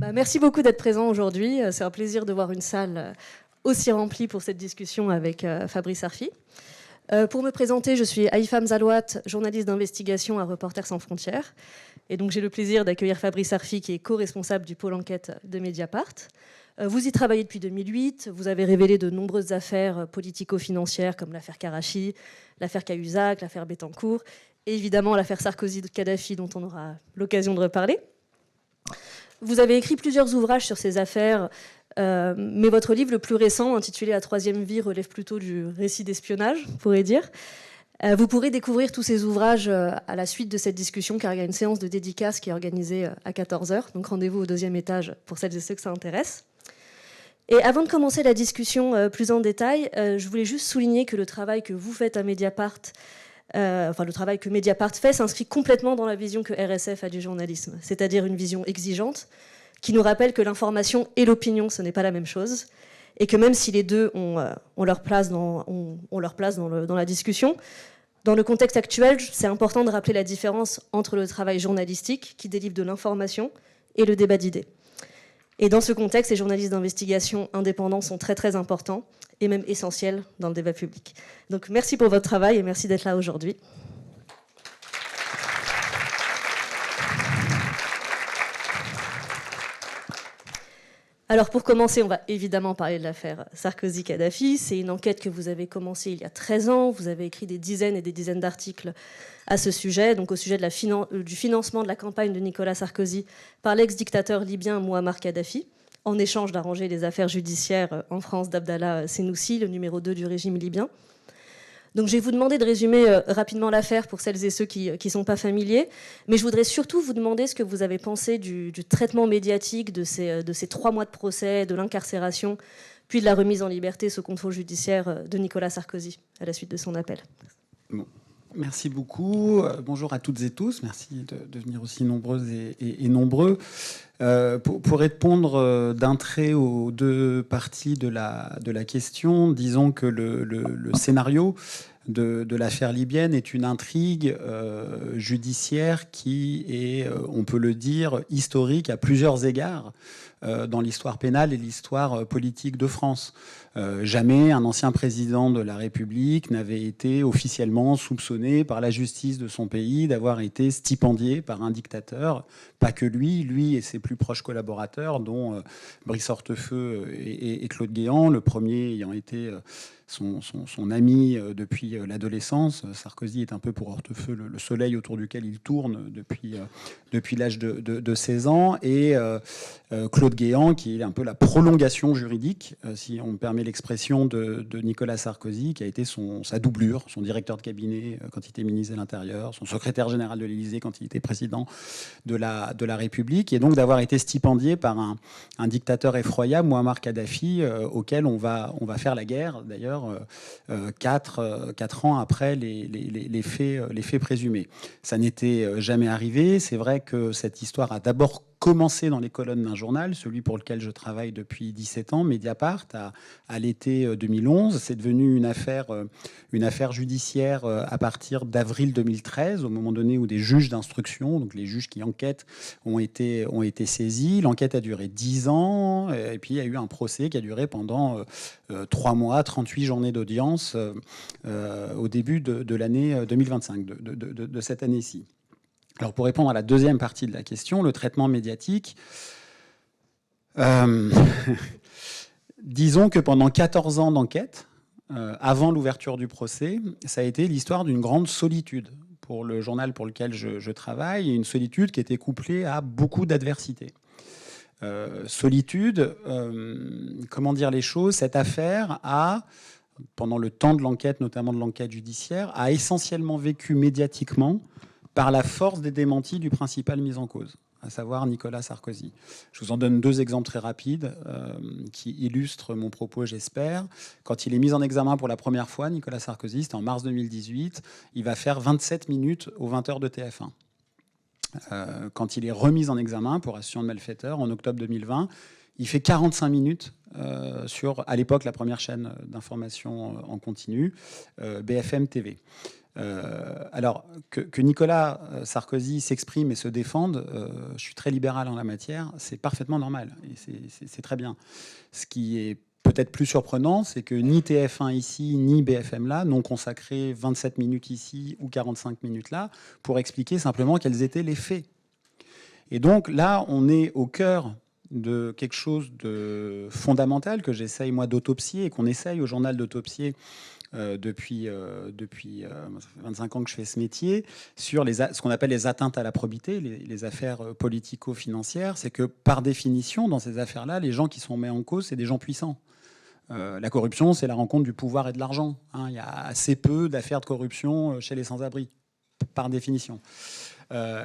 Merci beaucoup d'être présent aujourd'hui. C'est un plaisir de voir une salle aussi remplie pour cette discussion avec Fabrice Arfi. Pour me présenter, je suis Haïfam Zalouat, journaliste d'investigation à Reporters sans frontières. Et donc j'ai le plaisir d'accueillir Fabrice Arfi, qui est co-responsable du pôle enquête de Mediapart. Vous y travaillez depuis 2008. Vous avez révélé de nombreuses affaires politico-financières comme l'affaire Karachi, l'affaire Cahuzac, l'affaire Bettencourt et évidemment l'affaire Sarkozy-Kadhafi dont on aura l'occasion de reparler. Vous avez écrit plusieurs ouvrages sur ces affaires, mais votre livre le plus récent, intitulé « La troisième vie », relève plutôt du récit d'espionnage, on pourrait dire. Vous pourrez découvrir tous ces ouvrages à la suite de cette discussion, car il y a une séance de dédicace qui est organisée à 14h, donc rendez-vous au 2e étage pour celles et ceux que ça intéresse. Et avant de commencer la discussion plus en détail, je voulais juste souligner que le travail que vous faites à Mediapart, le travail que Mediapart fait s'inscrit complètement dans la vision que RSF a du journalisme, c'est-à-dire une vision exigeante qui nous rappelle que l'information et l'opinion, ce n'est pas la même chose, et que même si les deux ont leur place dans la discussion, dans le contexte actuel, c'est important de rappeler la différence entre le travail journalistique, qui délivre de l'information, et le débat d'idées. Et dans ce contexte, les journalistes d'investigation indépendants sont très très importants, et même essentiels dans le débat public. Donc merci pour votre travail et merci d'être là aujourd'hui. Alors pour commencer, on va évidemment parler de l'affaire Sarkozy-Kadhafi. C'est une enquête que vous avez commencée il y a 13 ans. Vous avez écrit des dizaines et des dizaines d'articles à ce sujet, donc au sujet de du financement de la campagne de Nicolas Sarkozy par l'ex-dictateur libyen Mouammar Kadhafi, en échange d'arranger les affaires judiciaires en France d'Abdallah Senoussi, le numéro 2 du régime libyen. Donc je vais vous demander de résumer rapidement l'affaire pour celles et ceux qui ne sont pas familiers, mais je voudrais surtout vous demander ce que vous avez pensé du traitement médiatique de ces 3 mois de procès, de l'incarcération, puis de la remise en liberté sous contrôle judiciaire de Nicolas Sarkozy à la suite de son appel. Bon. Merci beaucoup. Bonjour à toutes et tous. Merci de venir aussi nombreuses et nombreux. Pour répondre d'un trait aux deux parties de la question, disons que le scénario de l'affaire libyenne est une intrigue judiciaire qui est, on peut le dire, historique à plusieurs égards dans l'histoire pénale et l'histoire politique de France. Jamais un ancien président de la République n'avait été officiellement soupçonné par la justice de son pays d'avoir été stipendié par un dictateur. Pas que lui et ses plus proches collaborateurs, dont Brice Hortefeux et Claude Guéant, le premier ayant été son ami depuis l'adolescence. Sarkozy est un peu pour Hortefeux le soleil autour duquel il tourne depuis l'âge de 16 ans. Et Claude Guéant, qui est un peu la prolongation juridique, si on me permet l'expression, de Nicolas Sarkozy, qui a été sa doublure, son directeur de cabinet quand il était ministre de l'Intérieur, son secrétaire général de l'Élysée quand il était président de la République, et donc d'avoir été stipendié par un dictateur effroyable, Mouammar Kadhafi, auquel on va faire la guerre, d'ailleurs, 4 ans après les faits présumés. Ça n'était jamais arrivé. C'est vrai que cette histoire a d'abord commencé dans les colonnes d'un journal, celui pour lequel je travaille depuis 17 ans, Mediapart, à l'été 2011. C'est devenu une affaire judiciaire à partir d'avril 2013, au moment donné où des juges d'instruction, donc les juges qui enquêtent, ont été saisis. L'enquête a duré 10 ans, et puis il y a eu un procès qui a duré pendant 3 mois, 38 journées d'audience au début de l'année 2025, de cette année-ci. Alors pour répondre à la deuxième partie de la question, le traitement médiatique, disons que pendant 14 ans d'enquête, avant l'ouverture du procès, ça a été l'histoire d'une grande solitude pour le journal pour lequel je travaille, et une solitude qui était couplée à beaucoup d'adversité. Solitude, comment dire les choses, cette affaire a, pendant le temps de l'enquête, notamment de l'enquête judiciaire, a essentiellement vécu médiatiquement par la force des démentis du principal mis en cause, à savoir Nicolas Sarkozy. Je vous en donne 2 exemples très rapides qui illustrent mon propos, j'espère. Quand il est mis en examen pour la première fois, Nicolas Sarkozy, c'était en mars 2018, il va faire 27 minutes aux 20h de TF1. Quand il est remis en examen pour association de malfaiteurs en octobre 2020, il fait 45 minutes sur, à l'époque, la première chaîne d'information en continu, BFM TV. Alors, que Nicolas Sarkozy s'exprime et se défende, je suis très libéral en la matière, c'est parfaitement normal, et c'est très bien. Ce qui est peut-être plus surprenant, c'est que ni TF1 ici, ni BFM là n'ont consacré 27 minutes ici ou 45 minutes là pour expliquer simplement quels étaient les faits. Et donc là, on est au cœur de quelque chose de fondamental que j'essaye moi d'autopsier et qu'on essaye au journal d'autopsier depuis 25 ans que je fais ce métier, sur ce qu'on appelle les atteintes à la probité, les affaires politico-financières. C'est que par définition, dans ces affaires-là, les gens qui sont mis en cause, c'est des gens puissants. La corruption, c'est la rencontre du pouvoir et de l'argent. Il y a assez peu d'affaires de corruption chez les sans-abri, par définition.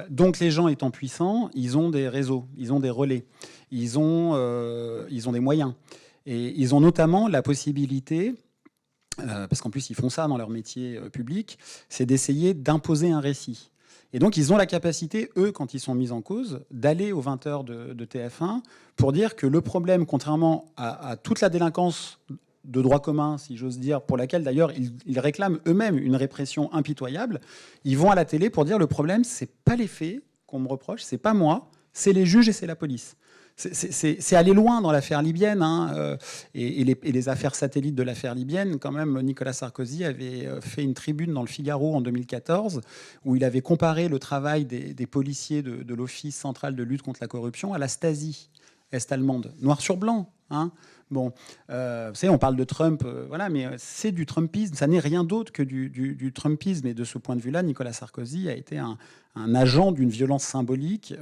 Donc les gens étant puissants, ils ont des réseaux, ils ont des relais, ils ont des moyens. Et ils ont notamment la possibilité, parce qu'en plus ils font ça dans leur métier public, c'est d'essayer d'imposer un récit. Et donc ils ont la capacité, eux, quand ils sont mis en cause, d'aller aux 20h de TF1 pour dire que le problème, contrairement à toute la délinquance de droit commun, si j'ose dire, pour laquelle d'ailleurs ils réclament eux-mêmes une répression impitoyable, ils vont à la télé pour dire le problème, c'est pas les faits qu'on me reproche, c'est pas moi, c'est les juges et c'est la police. C'est aller loin dans l'affaire libyenne, hein, et les affaires satellites de l'affaire libyenne. Quand même, Nicolas Sarkozy avait fait une tribune dans le Figaro en 2014 où il avait comparé le travail des policiers de l'Office central de lutte contre la corruption à la Stasi est-allemande, noir sur blanc. Hein. Bon, vous savez, on parle de Trump, voilà, mais c'est du Trumpisme. Ça n'est rien d'autre que du Trumpisme. Et de ce point de vue-là, Nicolas Sarkozy a été un agent d'une violence symbolique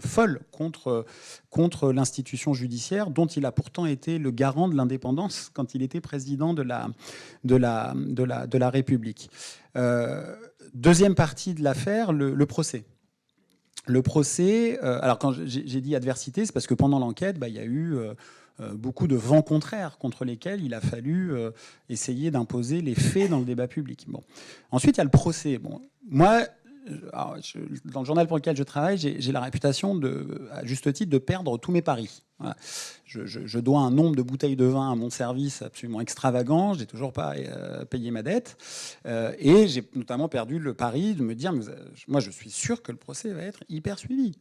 folle contre l'institution judiciaire, dont il a pourtant été le garant de l'indépendance quand il était président de la République. Deuxième partie de l'affaire, le procès. Le procès, alors quand j'ai dit adversité, c'est parce que pendant l'enquête, il y a eu beaucoup de vents contraires contre lesquels il a fallu essayer d'imposer les faits dans le débat public. Bon. Ensuite, il y a le procès. Bon. Moi, dans le journal pour lequel je travaille, j'ai la réputation, à juste titre, de perdre tous mes paris. Voilà. Je dois un nombre de bouteilles de vin à mon service absolument extravagant. Je n'ai toujours pas payé ma dette. Et j'ai notamment perdu le pari de me dire, moi, je suis sûr que le procès va être hyper suivi.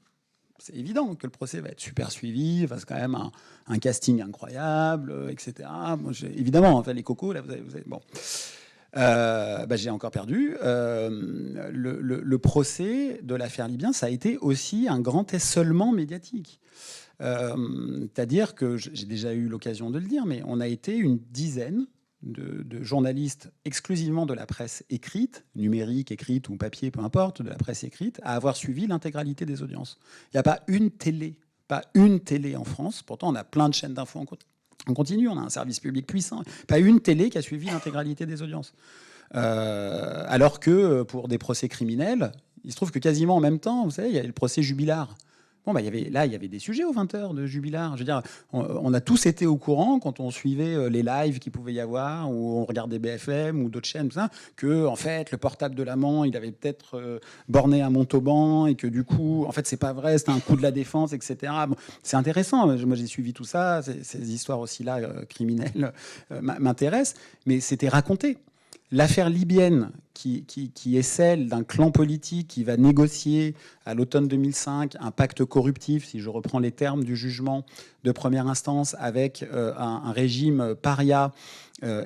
C'est évident que le procès va être super suivi, c'est quand même un casting incroyable, etc. Moi, évidemment, enfin, les cocos, là, vous avez bon. J'ai encore perdu. Le procès de l'affaire Libyen, ça a été aussi un grand essolement médiatique. C'est-à-dire que j'ai déjà eu l'occasion de le dire, mais on a été une dizaine de journalistes exclusivement de la presse écrite, numérique, écrite ou papier, peu importe, de la presse écrite, à avoir suivi l'intégralité des audiences. Il n'y a pas une télé en France, pourtant on a plein de chaînes d'infos en continu, on a un service public puissant, pas une télé qui a suivi l'intégralité des audiences. Alors que pour des procès criminels, il se trouve que quasiment en même temps, vous savez, il y a le procès Jubilard. Bon, il y avait des sujets aux 20h de Jubilard. Je veux dire, on a tous été au courant quand on suivait les lives qu'il pouvait y avoir, ou on regardait BFM ou d'autres chaînes, tout ça, que en fait le portable de l'amant, il avait peut-être borné à Montauban et que du coup, en fait, c'est pas vrai, c'était un coup de la défense, etc. Bon, c'est intéressant. Moi, j'ai suivi tout ça. Ces histoires aussi là criminelles m'intéressent, mais c'était raconté. L'affaire libyenne, qui est celle d'un clan politique qui va négocier à l'automne 2005 un pacte corruptif, si je reprends les termes du jugement de première instance, avec un régime paria,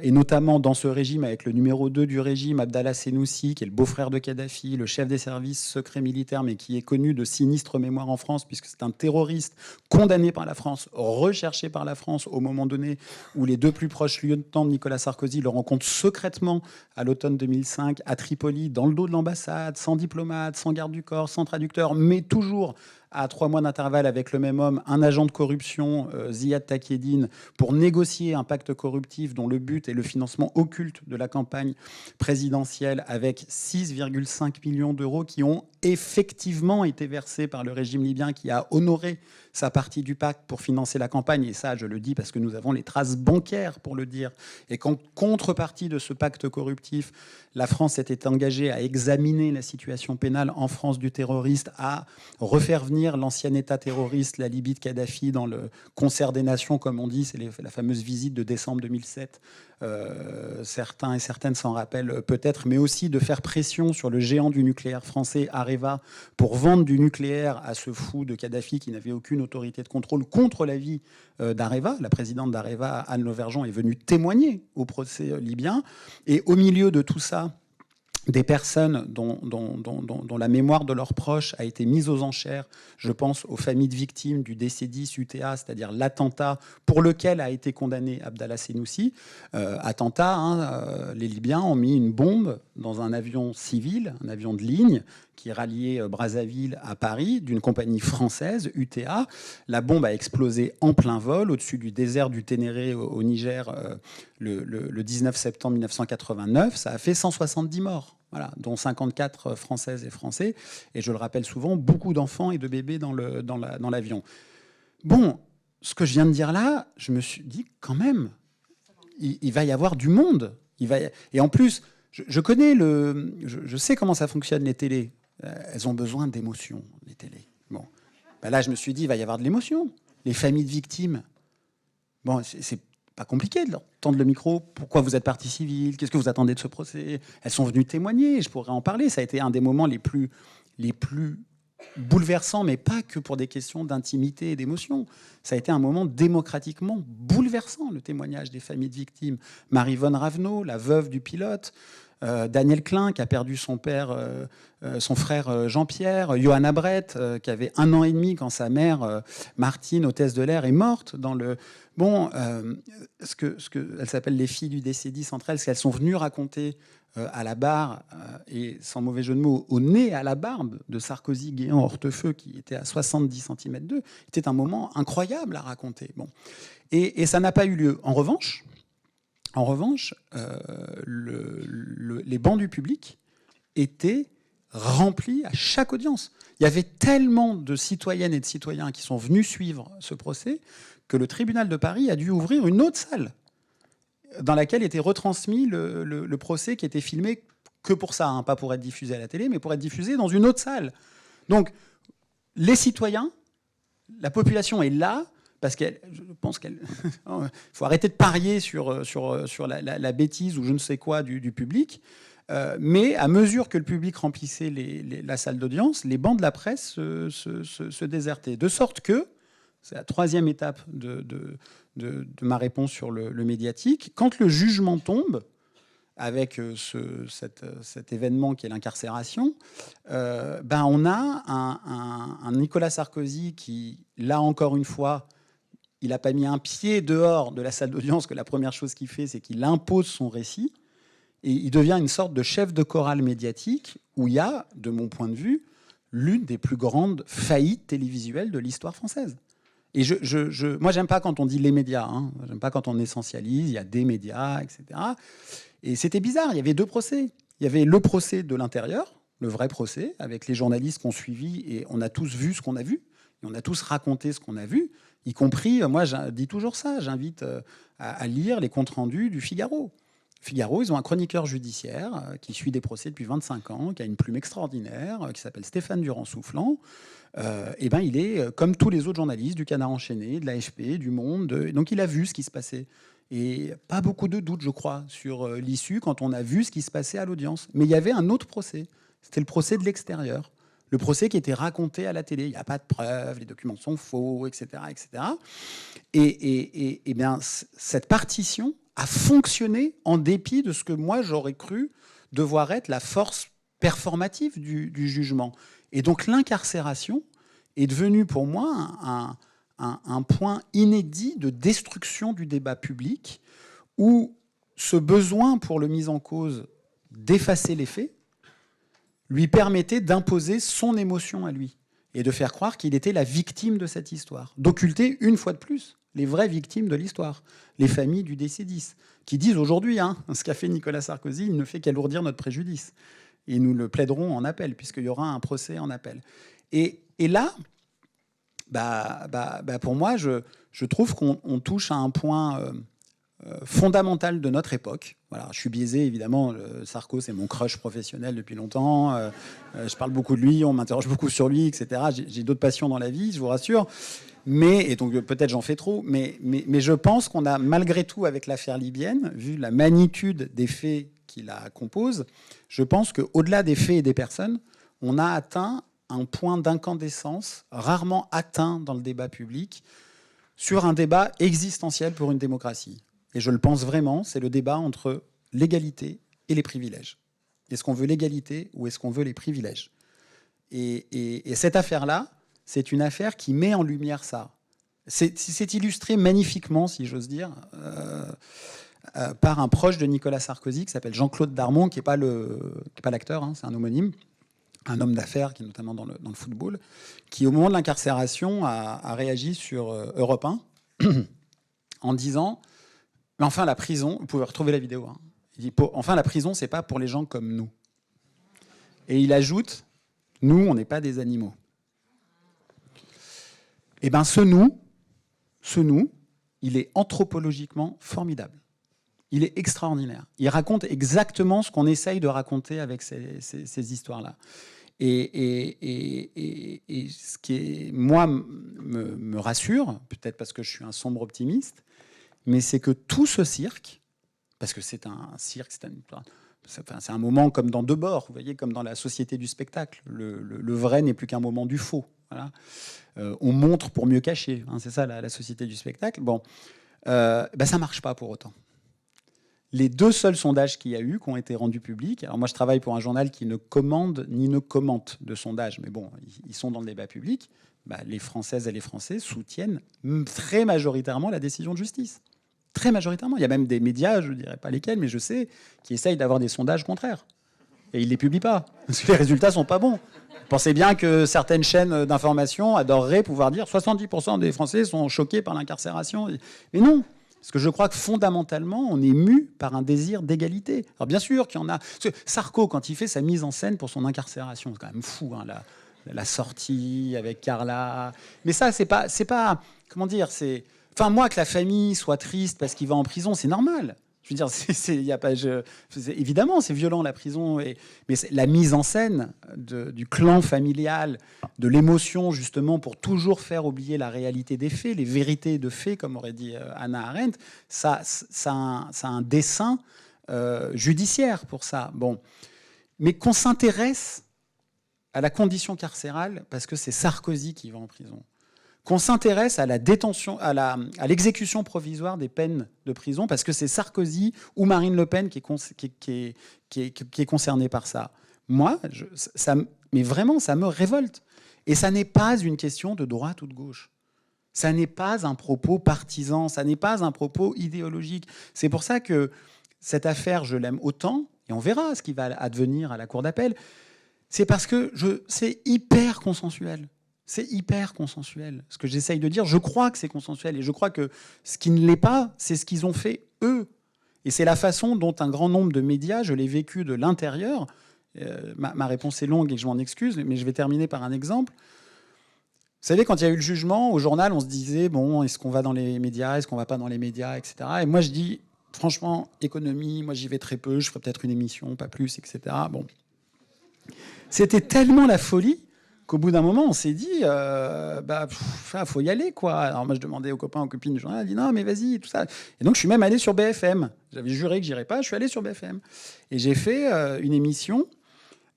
et notamment dans ce régime avec le numéro 2 du régime, Abdallah Senoussi, qui est le beau-frère de Kadhafi, le chef des services secrets militaires, mais qui est connu de sinistre mémoire en France, puisque c'est un terroriste condamné par la France, recherché par la France au moment donné où les deux plus proches lieutenants de Nicolas Sarkozy le rencontrent secrètement à l'automne 2005 à Tripoli, dans le dos de l'ambassade, sans diplomate, sans garde du corps, sans traducteur, mais toujours à 3 mois d'intervalle avec le même homme, un agent de corruption, Ziad Takieddine, pour négocier un pacte corruptif dont le but est le financement occulte de la campagne présidentielle, avec 6,5 millions d'euros qui ont effectivement été versés par le régime libyen, qui a honoré sa partie du pacte pour financer la campagne. Et ça, je le dis parce que nous avons les traces bancaires pour le dire. Et qu'en contrepartie de ce pacte corruptif, la France s'était engagée à examiner la situation pénale en France du terroriste, à refaire venir soutenir l'ancien État terroriste, la Libye de Kadhafi, dans le concert des nations, comme on dit, c'est la fameuse visite de décembre 2007. Certains et certaines s'en rappellent peut-être, mais aussi de faire pression sur le géant du nucléaire français, Areva, pour vendre du nucléaire à ce fou de Kadhafi qui n'avait aucune autorité de contrôle contre l'avis d'Areva. La présidente d'Areva, Anne Lauvergeon, est venue témoigner au procès libyen. Et au milieu de tout ça, des personnes dont la mémoire de leurs proches a été mise aux enchères. Je pense aux familles de victimes du DC-10 UTA, c'est-à-dire l'attentat pour lequel a été condamné Abdallah Senoussi. Attentat, les Libyens ont mis une bombe dans un avion civil, un avion de ligne, qui ralliait Brazzaville à Paris, d'une compagnie française, UTA. La bombe a explosé en plein vol au-dessus du désert du Ténéré au Niger le 19 septembre 1989. Ça a fait 170 morts. Voilà, dont 54 Françaises et Français. Et je le rappelle souvent, beaucoup d'enfants et de bébés dans l'avion. Bon, ce que je viens de dire là, je me suis dit, quand même, il va y avoir du monde. Et en plus, je connais je sais comment ça fonctionne, les télés. Elles ont besoin d'émotions, les télés. Bon. Ben là, je me suis dit, il va y avoir de l'émotion. Les familles de victimes. Bon, c'est pas compliqué de leur tendre le micro. Pourquoi vous êtes partie civile? Qu'est-ce que vous attendez de ce procès? Elles sont venues témoigner. Je pourrais en parler. Ça a été un des moments les plus bouleversants, mais pas que pour des questions d'intimité et d'émotion. Ça a été un moment démocratiquement bouleversant, le témoignage des familles de victimes. Marie-Vonne Ravenot, la veuve du pilote, Daniel Klein, qui a perdu son père, son frère Jean-Pierre, Johanna Brett, qui avait 1 an et demi quand sa mère, Martine, hôtesse de l'air, est morte dans le... Bon, elles s'appellent les filles du DC-10 entre elles, ce qu'elles sont venues raconter à la barre, et sans mauvais jeu de mots, au nez, à la barbe de Sarkozy, Guéant, Hortefeux, qui était à 70 cm d'eux, était un moment incroyable à raconter. Bon. Et ça n'a pas eu lieu. En revanche, les bancs du public étaient remplis à chaque audience. Il y avait tellement de citoyennes et de citoyens qui sont venus suivre ce procès que le tribunal de Paris a dû ouvrir une autre salle dans laquelle était retransmis le procès, qui était filmé que pour ça, hein, pas pour être diffusé à la télé, mais pour être diffusé dans une autre salle. Donc, les citoyens, la population est là, parce je pense qu'il faut arrêter de parier sur la bêtise ou je ne sais quoi du public. Mais à mesure que le public remplissait la salle d'audience, les bancs de la presse se désertaient. De sorte que, c'est la troisième étape de ma réponse sur le médiatique, quand le jugement tombe, avec cet événement qui est l'incarcération, on a un Nicolas Sarkozy qui, là encore une fois, il n'a pas mis un pied dehors de la salle d'audience, que la première chose qu'il fait, c'est qu'il impose son récit, et il devient une sorte de chef de chorale médiatique, où il y a, de mon point de vue, l'une des plus grandes faillites télévisuelles de l'histoire française. Et moi, j'aime pas quand on dit les médias, hein. J'aime pas quand on essentialise, il y a des médias, etc. Et c'était bizarre, il y avait 2 procès. Il y avait le procès de l'intérieur, le vrai procès, avec les journalistes qu'on suivi, et on a tous vu ce qu'on a vu, et on a tous raconté ce qu'on a vu, y compris, moi je dis toujours ça, j'invite à lire les comptes rendus du Figaro. Figaro, ils ont un chroniqueur judiciaire qui suit des procès depuis 25 ans, qui a une plume extraordinaire, qui s'appelle Stéphane Durand-Soufflant. Il est comme tous les autres journalistes du Canard enchaîné, de l'AFP, du Monde. Donc il a vu ce qui se passait. Et pas beaucoup de doutes, je crois, sur l'issue quand on a vu ce qui se passait à l'audience. Mais il y avait un autre procès. C'était le procès de l'extérieur. Le procès qui était raconté à la télé. Il n'y a pas de preuves, les documents sont faux, etc. etc. Et bien, cette partition a fonctionné en dépit de ce que moi, j'aurais cru devoir être la force performative du jugement. Et donc l'incarcération est devenue pour moi un point inédit de destruction du débat public, où ce besoin pour le mis en cause d'effacer les faits lui permettait d'imposer son émotion à lui et de faire croire qu'il était la victime de cette histoire, d'occulter une fois de plus les vraies victimes de l'histoire, les familles du DC-10, qui disent aujourd'hui, ce qu'a fait Nicolas Sarkozy, il ne fait qu'alourdir notre préjudice. Et nous le plaiderons en appel, puisqu'il y aura un procès en appel. Et là, pour moi, je trouve qu'on touche à un point fondamentale de notre époque. Voilà, je suis biaisé, évidemment. Sarko, c'est mon crush professionnel depuis longtemps. Je parle beaucoup de lui, on m'interroge beaucoup sur lui, etc. J'ai d'autres passions dans la vie, je vous rassure. Et donc peut-être j'en fais trop, mais je pense qu'on a malgré tout, avec l'affaire libyenne, vu la magnitude des faits qui la composent, je pense qu'au-delà des faits et des personnes, on a atteint un point d'incandescence rarement atteint dans le débat public sur un débat existentiel pour une démocratie. Et je le pense vraiment, c'est le débat entre l'égalité et les privilèges. Est-ce qu'on veut l'égalité ou est-ce qu'on veut les privilèges ? Et cette affaire-là, c'est une affaire qui met en lumière ça. C'est illustré magnifiquement, si j'ose dire, par un proche de Nicolas Sarkozy qui s'appelle Jean-Claude Darmon, qui n'est pas l'acteur, hein, c'est un homonyme, un homme d'affaires qui est notamment dans le football, qui au moment de l'incarcération a réagi sur Europe 1 en disant « Mais enfin la prison, vous pouvez retrouver la vidéo, hein, il dit, enfin la prison c'est pas pour les gens comme nous ». Et il ajoute « Nous, on n'est pas des animaux ». Eh bien ce nous, il est anthropologiquement formidable. Il est extraordinaire. Il raconte exactement ce qu'on essaye de raconter avec ces histoires-là. Et ce qui, moi, me rassure, peut-être parce que je suis un sombre optimiste, mais c'est que tout ce cirque, parce que c'est un cirque, c'est un moment comme dans Debord, vous voyez, comme dans la société du spectacle. Le vrai n'est plus qu'un moment du faux. Voilà. On montre pour mieux cacher, hein, c'est ça la société du spectacle. Bon, ça ne marche pas pour autant. Les deux seuls sondages qu'il y a eu, qui ont été rendus publics, alors moi je travaille pour un journal qui ne commande ni ne commente de sondages, mais bon, ils sont dans le débat public, les Françaises et les Français soutiennent très majoritairement la décision de justice. Très majoritairement. Il y a même des médias, je ne dirais pas lesquels, mais je sais, qui essayent d'avoir des sondages contraires. Et ils ne les publient pas, parce que les résultats ne sont pas bons. Pensez bien que certaines chaînes d'information adoreraient pouvoir dire 70% des Français sont choqués par l'incarcération. Mais non, parce que je crois que fondamentalement, on est mu par un désir d'égalité. Alors bien sûr qu'il y en a. Sarko, quand il fait sa mise en scène pour son incarcération, c'est quand même fou, hein, la sortie avec Carla. Mais ça, c'est pas comment dire, c'est. Enfin, moi, que la famille soit triste parce qu'il va en prison, c'est normal. Je veux dire, évidemment, c'est violent la prison, mais la mise en scène du clan familial, de l'émotion, justement, pour toujours faire oublier la réalité des faits, les vérités de faits, comme aurait dit Hannah Arendt, ça a un dessein judiciaire pour ça. Bon. Mais qu'on s'intéresse à la condition carcérale, parce que c'est Sarkozy qui va en prison. Qu'on s'intéresse à la détention, à l'exécution provisoire des peines de prison, parce que c'est Sarkozy ou Marine Le Pen qui est concerné par ça. Moi, mais vraiment, ça me révolte. Et ça n'est pas une question de droite ou de gauche. Ça n'est pas un propos partisan, ça n'est pas un propos idéologique. C'est pour ça que cette affaire, je l'aime autant, et on verra ce qui va advenir à la cour d'appel. C'est parce que c'est hyper consensuel. C'est hyper consensuel. Ce que j'essaye de dire, je crois que c'est consensuel. Et je crois que ce qui ne l'est pas, c'est ce qu'ils ont fait eux. Et c'est la façon dont un grand nombre de médias, je l'ai vécu de l'intérieur. Ma réponse est longue et je m'en excuse, mais je vais terminer par un exemple. Vous savez, quand il y a eu le jugement, au journal, on se disait, bon, est-ce qu'on va dans les médias, est-ce qu'on va pas dans les médias, etc. Et moi, je dis, franchement, économie, moi, j'y vais très peu, je ferai peut-être une émission, pas plus, etc. Bon. C'était tellement la folie qu'au bout d'un moment, on s'est dit, faut y aller, quoi. Alors moi, je demandais aux copains, aux copines du journal, ils dit non, mais vas-y, tout ça. Et donc, je suis même allé sur BFM. J'avais juré que j'irais pas, je suis allé sur BFM. Et j'ai fait une émission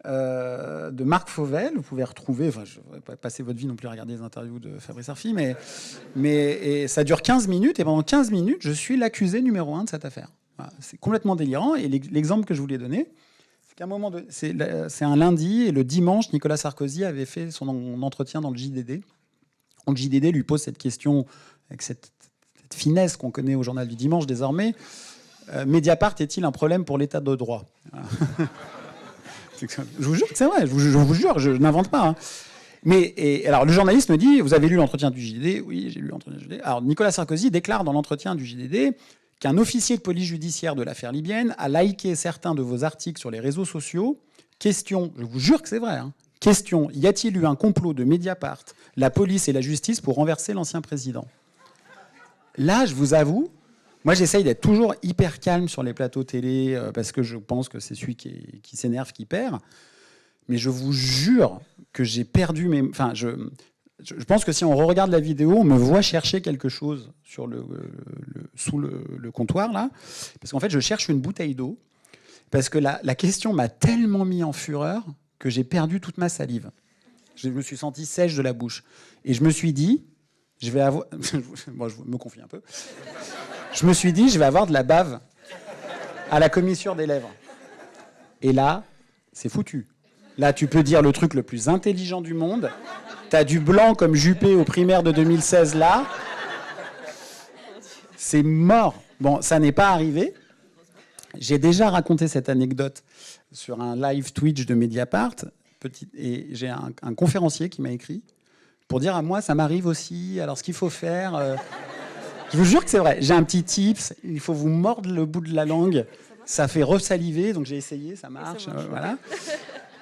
de Marc Fauvel. Vous pouvez retrouver, enfin, je ne vais pas passer votre vie non plus à regarder les interviews de Fabrice Arfi, mais ça dure 15 minutes, et pendant 15 minutes, je suis l'accusé numéro 1 de cette affaire. Voilà, c'est complètement délirant, et l'exemple que je voulais donner, c'est un lundi, et le dimanche, Nicolas Sarkozy avait fait son entretien dans le JDD. Le JDD lui pose cette question avec cette finesse qu'on connaît au journal du dimanche désormais. Mediapart est-il un problème pour l'état de droit ? Je vous jure que c'est vrai, je vous jure, je n'invente pas. Hein. Alors le journaliste me dit, vous avez lu l'entretien du JDD ? Oui, j'ai lu l'entretien du JDD. Alors Nicolas Sarkozy déclare dans l'entretien du JDD qu'un officier de police judiciaire de l'affaire libyenne a liké certains de vos articles sur les réseaux sociaux. Question, je vous jure que c'est vrai, hein. Question, y a-t-il eu un complot de Mediapart, la police et la justice pour renverser l'ancien président ? Là, je vous avoue Moi, j'essaye d'être toujours hyper calme sur les plateaux télé parce que je pense que c'est celui qui s'énerve qui perd. Mais je vous jure que j'ai perdu mes... Enfin, je pense que si on regarde la vidéo, on me voit chercher quelque chose sous le comptoir, là. Parce qu'en fait, je cherche une bouteille d'eau. Parce que la question m'a tellement mis en fureur que j'ai perdu toute ma salive. Je me suis senti sèche de la bouche. Et je me suis dit, je vais avoir... Moi, je me confie un peu. Je me suis dit, je vais avoir de la bave à la commissure des lèvres. Et là, c'est foutu. Là, tu peux dire le truc le plus intelligent du monde. T'as du blanc comme Juppé au primaire de 2016, là. C'est mort. Bon, ça n'est pas arrivé. J'ai déjà raconté cette anecdote sur un live Twitch de Mediapart. Et j'ai un conférencier qui m'a écrit pour dire à moi, ça m'arrive aussi. Alors, ce qu'il faut faire... Je vous jure que c'est vrai. J'ai un petit tips. Il faut vous mordre le bout de la langue. Ça fait resaliver. Donc j'ai essayé, ça marche. Voilà.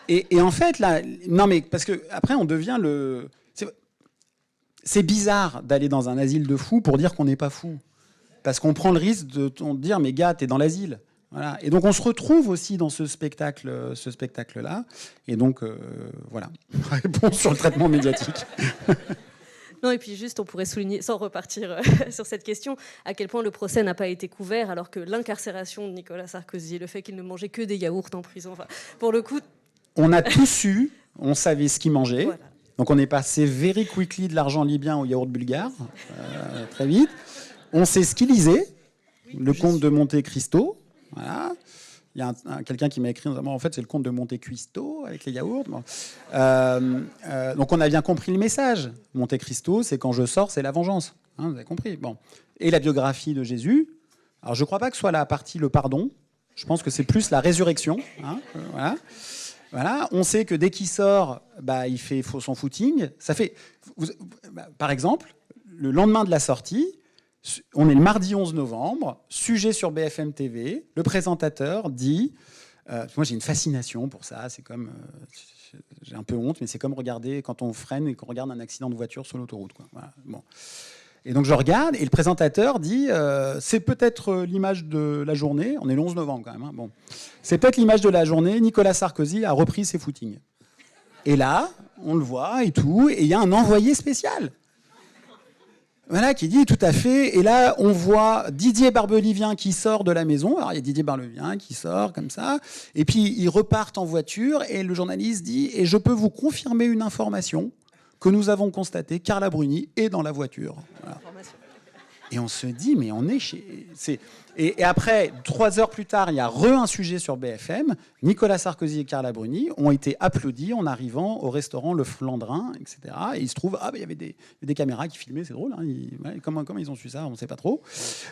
Et en fait, là, non mais parce que après on devient le. C'est bizarre d'aller dans un asile de fous pour dire qu'on n'est pas fou, parce qu'on prend le risque de dire mais gars, t'es dans l'asile. Voilà. Et donc on se retrouve aussi dans ce spectacle-là. Et donc voilà. Réponse sur le traitement médiatique. Non, et puis juste, on pourrait souligner, sans repartir sur cette question, à quel point le procès n'a pas été couvert, alors que l'incarcération de Nicolas Sarkozy, le fait qu'il ne mangeait que des yaourts en prison, enfin, pour le coup... On a tous su, on savait ce qu'il mangeait. Voilà. Donc on est passé very quickly de l'argent libyen au yaourt bulgare, très vite. On sait ce qu'il lisait, le comte de Monte Cristo, voilà. Il y a quelqu'un qui m'a écrit, en fait, c'est le comte de Monte Cristo avec les yaourts. Bon. Donc, on a bien compris le message. Monte Cristo, c'est quand je sors, c'est la vengeance. Hein, vous avez compris. Bon. Et la biographie de Jésus. Alors, je ne crois pas que ce soit la partie le pardon. Je pense que c'est plus la résurrection. Hein, voilà. Voilà. On sait que dès qu'il sort, il fait son footing. Ça fait, par exemple, le lendemain de la sortie, on est le mardi 11 novembre, sujet sur BFM TV, le présentateur dit, moi j'ai une fascination pour ça, c'est comme, j'ai un peu honte, mais c'est comme regarder quand on freine et qu'on regarde un accident de voiture sur l'autoroute, quoi. Voilà, bon. Et donc je regarde et le présentateur dit, c'est peut-être l'image de la journée, on est le 11 novembre quand même, hein, bon. C'est peut-être l'image de la journée, Nicolas Sarkozy a repris ses footings. Et là, on le voit et tout, et il y a un envoyé spécial. Voilà, qui dit tout à fait. Et là, on voit Didier Barbelivien qui sort de la maison. Alors, il y a Didier Barbelivien qui sort comme ça. Et puis, ils repartent en voiture. Et le journaliste dit, et je peux vous confirmer une information que nous avons constatée. Carla Bruni est dans la voiture. Voilà. Et on se dit, mais on est chez... Et après, 3 heures plus tard, il y a un sujet sur BFM. Nicolas Sarkozy et Carla Bruni ont été applaudis en arrivant au restaurant Le Flandrin, etc. Et il se trouve, il y avait des caméras qui filmaient, c'est drôle. Hein, comment ils ont su ça, on ne sait pas trop.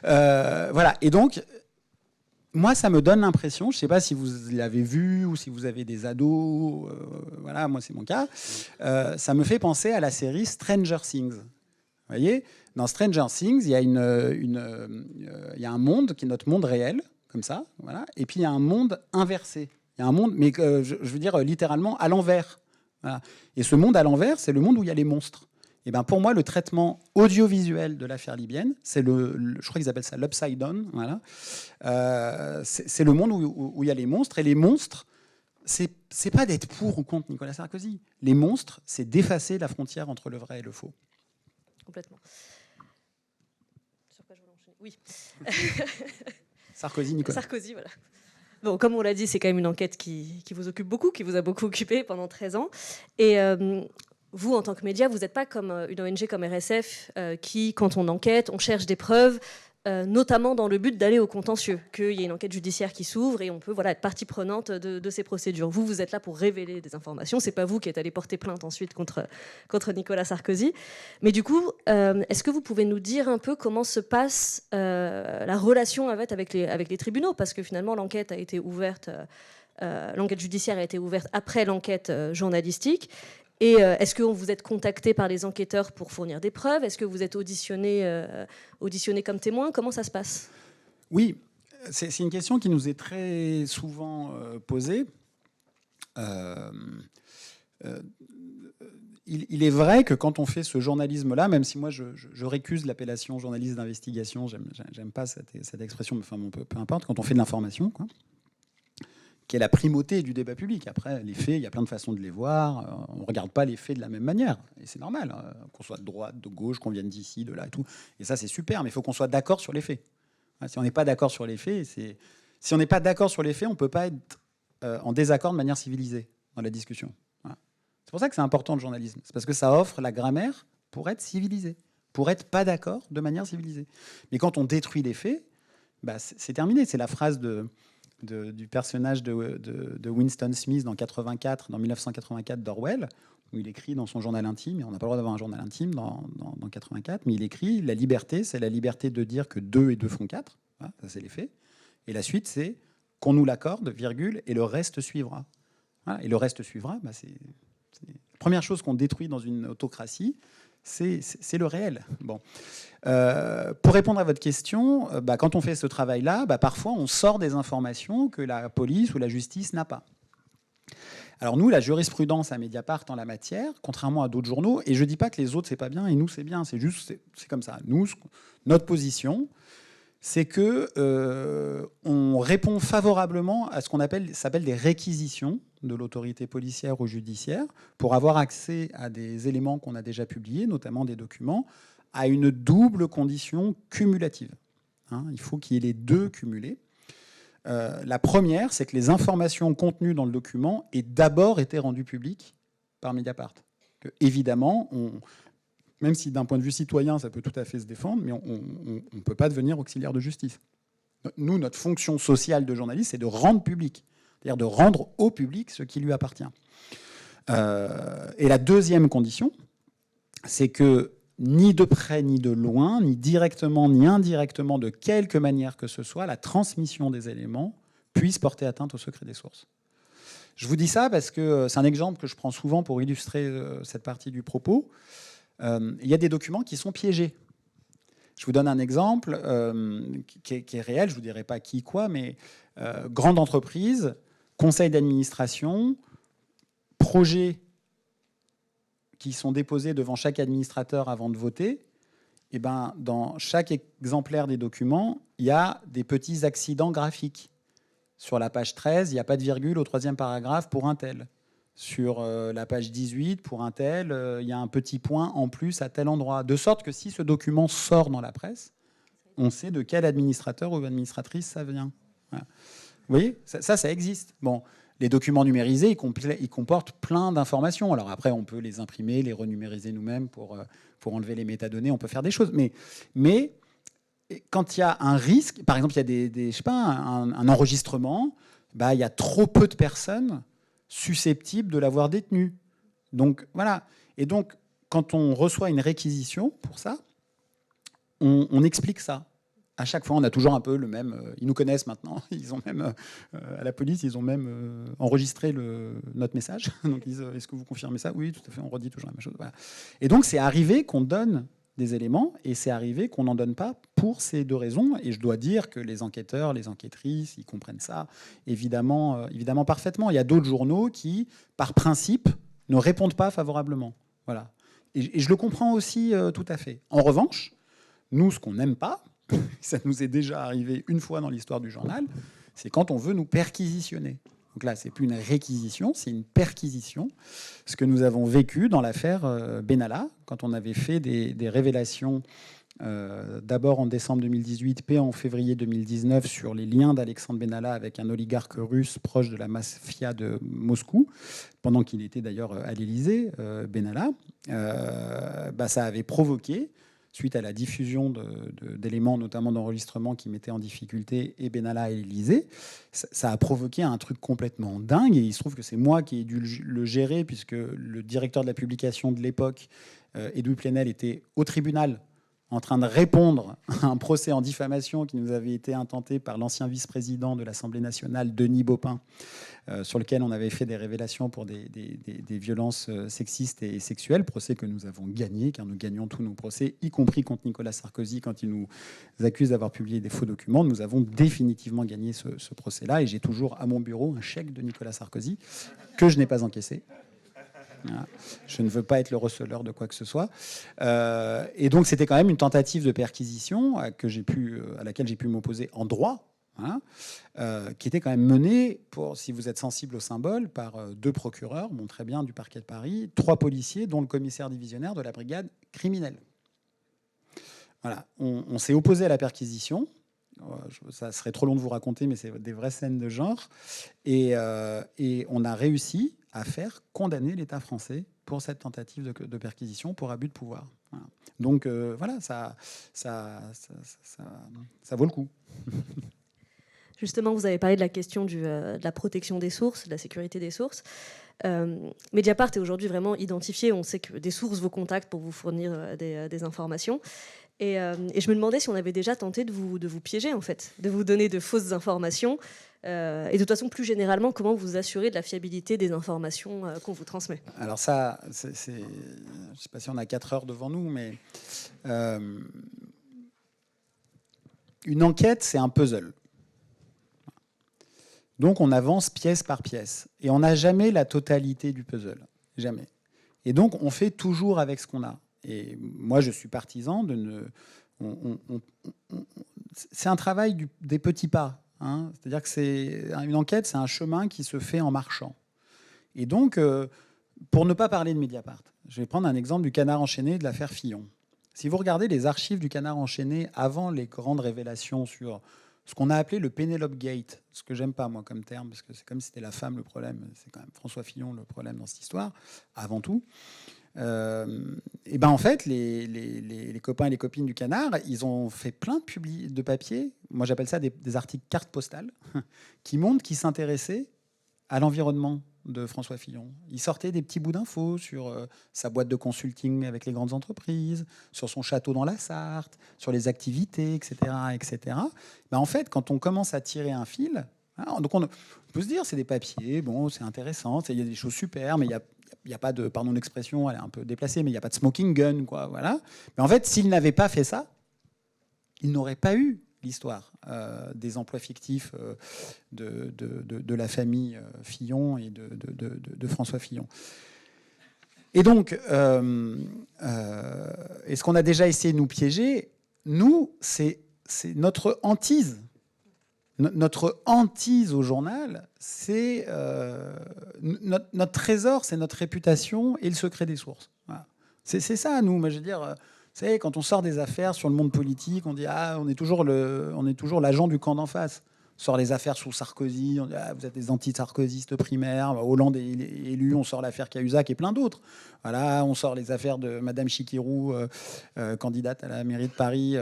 Voilà. Et donc, moi, ça me donne l'impression, je ne sais pas si vous l'avez vu ou si vous avez des ados, voilà, moi c'est mon cas, ça me fait penser à la série Stranger Things. Vous voyez ? Dans Stranger Things, il y a il y a un monde qui est notre monde réel, comme ça, voilà. Et puis il y a un monde inversé. Il y a un monde, mais je veux dire littéralement à l'envers. Voilà. Et ce monde à l'envers, c'est le monde où il y a les monstres. Et ben pour moi, le traitement audiovisuel de l'affaire libyenne, c'est je crois qu'ils appellent ça l'upside down. Voilà. C'est le monde où il y a les monstres. Et les monstres, c'est pas d'être pour ou contre Nicolas Sarkozy. Les monstres, c'est d'effacer la frontière entre le vrai et le faux. Complètement. Sur quoi je voulais enchaîner ? Oui. Sarkozy, Nicolas. Sarkozy, voilà. Bon, comme on l'a dit, c'est quand même une enquête qui vous occupe beaucoup, qui vous a beaucoup occupé pendant 13 ans. Et vous, en tant que média, vous n'êtes pas comme une ONG comme RSF qui, quand on enquête, on cherche des preuves, notamment dans le but d'aller au contentieux, qu'il y ait une enquête judiciaire qui s'ouvre et on peut être partie prenante de ces procédures. Vous êtes là pour révéler des informations. C'est pas vous qui êtes allé porter plainte ensuite contre Nicolas Sarkozy. Mais du coup, est-ce que vous pouvez nous dire un peu comment se passe la relation avec les tribunaux ? Parce que finalement, l'enquête a été ouverte, l'enquête judiciaire a été ouverte après l'enquête journalistique. Et est-ce que vous êtes contacté par les enquêteurs pour fournir des preuves ? Est-ce que vous êtes auditionné comme témoin ? Comment ça se passe ? Oui, c'est une question qui nous est très souvent posée. il est vrai que quand on fait ce journalisme-là, même si moi je récuse l'appellation journaliste d'investigation, j'aime pas cette expression, mais enfin bon, peu importe, quand on fait de l'information, quoi, qui est la primauté du débat public. Après, les faits, il y a plein de façons de les voir. On ne regarde pas les faits de la même manière. Et c'est normal, qu'on soit de droite, de gauche, qu'on vienne d'ici, de là et tout. Et ça, c'est super, mais il faut qu'on soit d'accord sur les faits. Si on n'est pas d'accord sur les faits, si on n'est pas d'accord sur les faits, on ne peut pas être en désaccord de manière civilisée dans la discussion. Voilà. C'est pour ça que c'est important le journalisme. C'est parce que ça offre la grammaire pour être civilisé, pour être pas d'accord de manière civilisée. Mais quand on détruit les faits, bah, c'est terminé. C'est la phrase du personnage de Winston Smith dans 1984 d'Orwell, où il écrit dans son journal intime, et on n'a pas le droit d'avoir un journal intime dans 84, mais il écrit « La liberté, c'est la liberté de dire que 2 et 2 font 4 ». Voilà, ça, c'est les faits. Et la suite, c'est « qu'on nous l'accorde, virgule, et le reste suivra ». Voilà, et le reste suivra, bah, c'est la première chose qu'on détruit dans une autocratie, c'est le réel. Bon. Pour répondre à votre question, bah, quand on fait ce travail-là, bah, parfois on sort des informations que la police ou la justice n'a pas. Alors nous, la jurisprudence à Mediapart en la matière, contrairement à d'autres journaux, et je ne dis pas que les autres c'est pas bien et nous c'est bien, c'est juste, c'est comme ça. Nous, notre position, c'est que on répond favorablement à ce qu'on s'appelle des réquisitions de l'autorité policière ou judiciaire pour avoir accès à des éléments qu'on a déjà publiés, notamment des documents, à une double condition cumulative. Il faut qu'il y ait les deux cumulés. La première, c'est que les informations contenues dans le document aient d'abord été rendues publiques par Mediapart. Que, évidemment, même si d'un point de vue citoyen, ça peut tout à fait se défendre, mais on ne peut pas devenir auxiliaire de justice. Nous, notre fonction sociale de journaliste, c'est de rendre public, c'est-à-dire de rendre au public ce qui lui appartient. Et la deuxième condition, c'est que ni de près ni de loin, ni directement ni indirectement, de quelque manière que ce soit, la transmission des éléments puisse porter atteinte au secret des sources. Je vous dis ça parce que c'est un exemple que je prends souvent pour illustrer cette partie du propos. Il y a des documents qui sont piégés. Je vous donne un exemple qui est réel, je ne vous dirai pas qui, quoi, mais grande entreprise, conseil d'administration, projet qui sont déposés devant chaque administrateur avant de voter. Et ben, dans chaque exemplaire des documents, il y a des petits accidents graphiques. Sur la page 13, il n'y a pas de virgule au 3e paragraphe pour un tel. Sur la page 18, pour un tel, il y a un petit point en plus à tel endroit. De sorte que si ce document sort dans la presse, on sait de quel administrateur ou administratrice ça vient. Voilà. Vous voyez, ça existe. Bon, les documents numérisés, ils comportent plein d'informations. Alors après, on peut les imprimer, les renumériser nous-mêmes pour enlever les métadonnées. On peut faire des choses. Mais quand il y a un risque, par exemple, il y a je sais pas, un enregistrement, bah, il y a trop peu de personnes susceptibles de l'avoir détenu. Donc voilà. Et donc, quand on reçoit une réquisition pour ça, on explique ça. À chaque fois, on a toujours un peu le même. Ils nous connaissent maintenant. Ils ont même à la police, ils ont même enregistré notre message. Donc ils disent est-ce que vous confirmez ça? Oui, tout à fait. On redit toujours la même chose. Voilà. Et donc c'est arrivé qu'on donne des éléments et c'est arrivé qu'on n'en donne pas pour ces deux raisons. Et je dois dire que les enquêteurs, les enquêtrices, ils comprennent ça évidemment parfaitement. Il y a d'autres journaux qui, par principe, ne répondent pas favorablement. Voilà. Et je le comprends aussi tout à fait. En revanche, nous, ce qu'on n'aime pas, ça nous est déjà arrivé une fois dans l'histoire du journal, c'est quand on veut nous perquisitionner. Donc là, c'est plus une réquisition, c'est une perquisition. Ce que nous avons vécu dans l'affaire Benalla, quand on avait fait des révélations d'abord en décembre 2018, puis en février 2019 sur les liens d'Alexandre Benalla avec un oligarque russe proche de la mafia de Moscou, pendant qu'il était d'ailleurs à l'Élysée, Benalla, bah, ça avait provoqué, suite à la diffusion d'éléments, notamment d'enregistrements qui mettaient en difficulté et Benalla et l'Élysée, ça a provoqué un truc complètement dingue. Et il se trouve que c'est moi qui ai dû le gérer, puisque le directeur de la publication de l'époque, Edoui Plenel, était au tribunal en train de répondre à un procès en diffamation qui nous avait été intenté par l'ancien vice-président de l'Assemblée nationale, Denis Baupin, sur lequel on avait fait des révélations pour des violences sexistes et sexuelles, procès que nous avons gagné, car nous gagnons tous nos procès, y compris contre Nicolas Sarkozy, quand il nous accuse d'avoir publié des faux documents. Nous avons définitivement gagné ce procès-là, et j'ai toujours à mon bureau un chèque de Nicolas Sarkozy, que je n'ai pas encaissé. Voilà. Je ne veux pas être le receleur de quoi que ce soit. Et donc, c'était quand même une tentative de perquisition à laquelle j'ai pu m'opposer en droit, hein, qui était quand même menée, si vous êtes sensible au symbole, par 2 procureurs, bon, très bien, du parquet de Paris, 3 policiers, dont le commissaire divisionnaire de la brigade criminelle. Voilà. On s'est opposé à la perquisition. Ça serait trop long de vous raconter, mais c'est des vraies scènes de genre. Et on a réussi à faire condamner l'État français pour cette tentative de perquisition pour abus de pouvoir. Voilà. Donc voilà, ça vaut le coup. Justement, vous avez parlé de la question de la protection des sources, de la sécurité des sources. Mediapart est aujourd'hui vraiment identifié. On sait que des sources vous contactent pour vous fournir des informations. Et je me demandais si on avait déjà tenté de vous piéger, en fait, de vous donner de fausses informations. Et de toute façon, plus généralement, comment vous assurer de la fiabilité des informations qu'on vous transmet? Alors ça, je ne sais pas si on a 4 heures devant nous, mais une enquête, c'est un puzzle. Donc on avance pièce par pièce. Et on n'a jamais la totalité du puzzle. Jamais. Et donc on fait toujours avec ce qu'on a. Et moi, je suis partisan de ne... c'est un travail des petits pas. Hein. C'est-à-dire que une enquête, c'est un chemin qui se fait en marchant. Et donc, pour ne pas parler de Mediapart, je vais prendre un exemple du Canard enchaîné de l'affaire Fillon. Si vous regardez les archives du Canard enchaîné avant les grandes révélations sur ce qu'on a appelé le Penelope Gate, ce que j'aime pas moi comme terme, parce que c'est comme si c'était la femme le problème, c'est quand même François Fillon le problème dans cette histoire, avant tout. Et ben en fait, les copains et les copines du Canard, ils ont fait plein de papiers, moi j'appelle ça des articles cartes postales, qui montrent qu'ils s'intéressaient à l'environnement de François Fillon. Il sortait des petits bouts d'infos sur sa boîte de consulting avec les grandes entreprises, sur son château dans la Sarthe, sur les activités, etc. etc. Ben en fait, quand on commence à tirer un fil, hein, donc on peut se dire c'est des papiers, bon, c'est intéressant, il y a des choses super, mais il n'y a pas de, pardon l'expression, elle est un peu déplacée, mais il n'y a pas de smoking gun, quoi, voilà. Mais en fait, s'il n'avait pas fait ça, il n'aurait pas eu l'histoire des emplois fictifs de la famille Fillon et de François Fillon. Et donc, est-ce qu'on a déjà essayé de nous piéger? Nous, c'est notre hantise. Notre hantise au journal, c'est notre trésor, c'est notre réputation et le secret des sources. Voilà. C'est ça, nous. Moi, je veux dire, vous savez, quand on sort des affaires sur le monde politique, on dit on est toujours l'agent du camp d'en face. On sort les affaires sous Sarkozy, on dit vous êtes des anti-sarkozystes primaires. Hollande est élu, on sort l'affaire Cahuzac et plein d'autres. Voilà, on sort les affaires de Madame Chikirou, candidate à la mairie de Paris,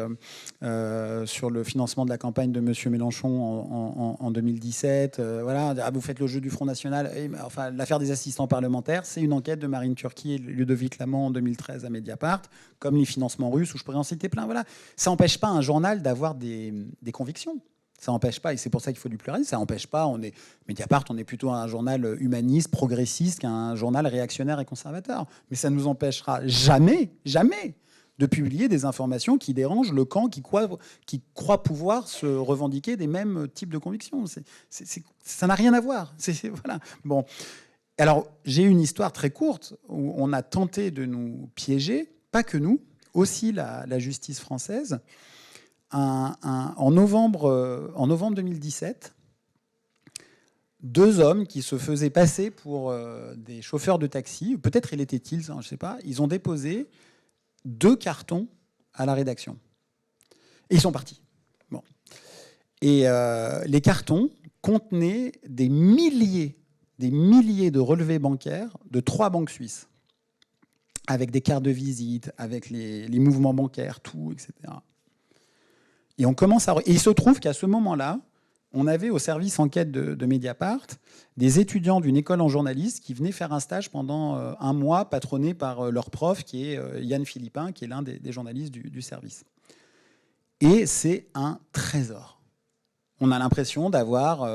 sur le financement de la campagne de Monsieur Mélenchon en 2017. Voilà, vous faites le jeu du Front National. Enfin, l'affaire des assistants parlementaires, c'est une enquête de Marine Turki et Ludovic Lamont en 2013 à Mediapart, comme les financements russes, où je pourrais en citer plein. Voilà, ça n'empêche pas un journal d'avoir des convictions. Ça n'empêche pas, et c'est pour ça qu'il faut du pluralisme, ça n'empêche pas, Mediapart, on est plutôt un journal humaniste, progressiste, qu'un journal réactionnaire et conservateur. Mais ça ne nous empêchera jamais, jamais, de publier des informations qui dérangent le camp qui croit pouvoir se revendiquer des mêmes types de convictions. Ça n'a rien à voir. Voilà. Bon. Alors, j'ai une histoire très courte où on a tenté de nous piéger, pas que nous, aussi la justice française. En novembre 2017, 2 hommes qui se faisaient passer pour des chauffeurs de taxi, peut-être l'étaient-ils, je ne sais pas, ils ont déposé 2 cartons à la rédaction. Et ils sont partis. Bon. Et les cartons contenaient des milliers de relevés bancaires de 3 banques suisses, avec des cartes de visite, avec les mouvements bancaires, tout, etc. Et on commence et il se trouve qu'à ce moment-là, on avait au service enquête de Mediapart des étudiants d'une école en journalisme qui venaient faire un stage pendant 1 mois, patronnés par leur prof, qui est Yann Philippin, qui est l'un des journalistes du service. Et c'est un trésor. On a l'impression d'avoir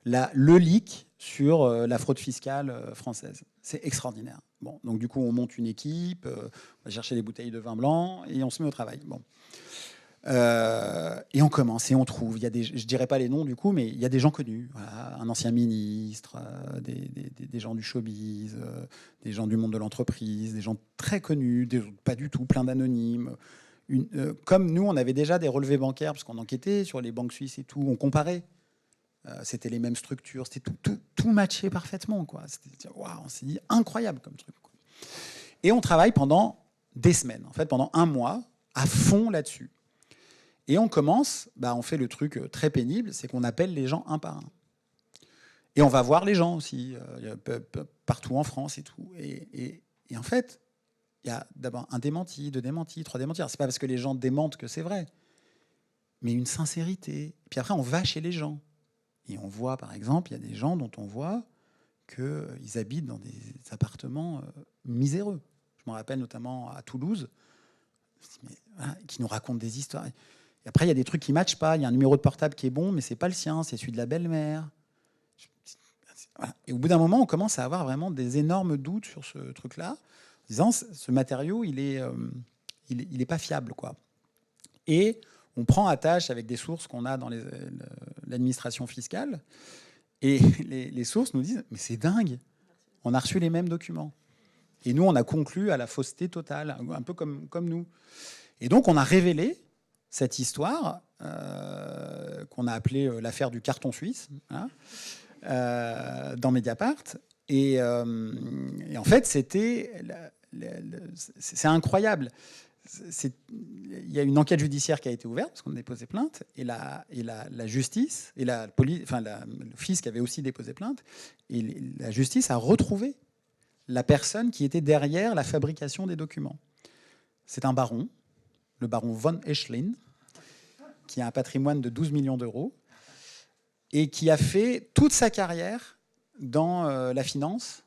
le leak sur la fraude fiscale française. C'est extraordinaire. Bon, donc du coup, on monte une équipe, on va chercher des bouteilles de vin blanc et on se met au travail. Bon. Et on commence et on trouve. Il y a je ne dirais pas les noms du coup, mais il y a des gens connus. Voilà, un ancien ministre, des gens du showbiz, des gens du monde de l'entreprise, des gens très connus, pas du tout, plein d'anonymes. Comme nous, on avait déjà des relevés bancaires, parce qu'on enquêtait sur les banques suisses et tout, on comparait. C'était les mêmes structures, c'était tout matché parfaitement, quoi. Waouh, on s'est dit incroyable comme truc, quoi. Et on travaille pendant des semaines, en fait, pendant un mois, à fond là-dessus. Et on commence, on fait le truc très pénible, c'est qu'on appelle les gens un par un. Et on va voir les gens aussi, partout en France et tout. Et en fait, il y a d'abord un démenti, deux démentis, trois démentis. Alors, c'est pas parce que les gens démentent que c'est vrai, mais une sincérité. Puis après, on va chez les gens. Et on voit, par exemple, il y a des gens dont on voit qu'ils habitent dans des appartements miséreux. Je me rappelle notamment à Toulouse, qui nous racontent des histoires. Et après, il y a des trucs qui ne matchent pas. Il y a un numéro de portable qui est bon, mais ce n'est pas le sien, c'est celui de la belle-mère. Voilà. Et au bout d'un moment, on commence à avoir vraiment des énormes doutes sur ce truc-là, en disant ce matériau, il est pas fiable, quoi. Et on prend attache avec des sources qu'on a dans l'administration fiscale, et les sources nous disent « mais c'est dingue, on a reçu les mêmes documents ». Et nous, on a conclu à la fausseté totale, un peu comme nous. Et donc, on a révélé cette histoire qu'on a appelée l'affaire du carton suisse, hein, dans Mediapart. Et en fait, c'est incroyable. Il y a une enquête judiciaire qui a été ouverte parce qu'on a déposé plainte, et la justice et la police, enfin le fisc avait aussi déposé plainte, et la justice a retrouvé la personne qui était derrière la fabrication des documents. C'est un baron, le baron von Eschlin, qui a un patrimoine de 12 millions d'euros et qui a fait toute sa carrière dans la finance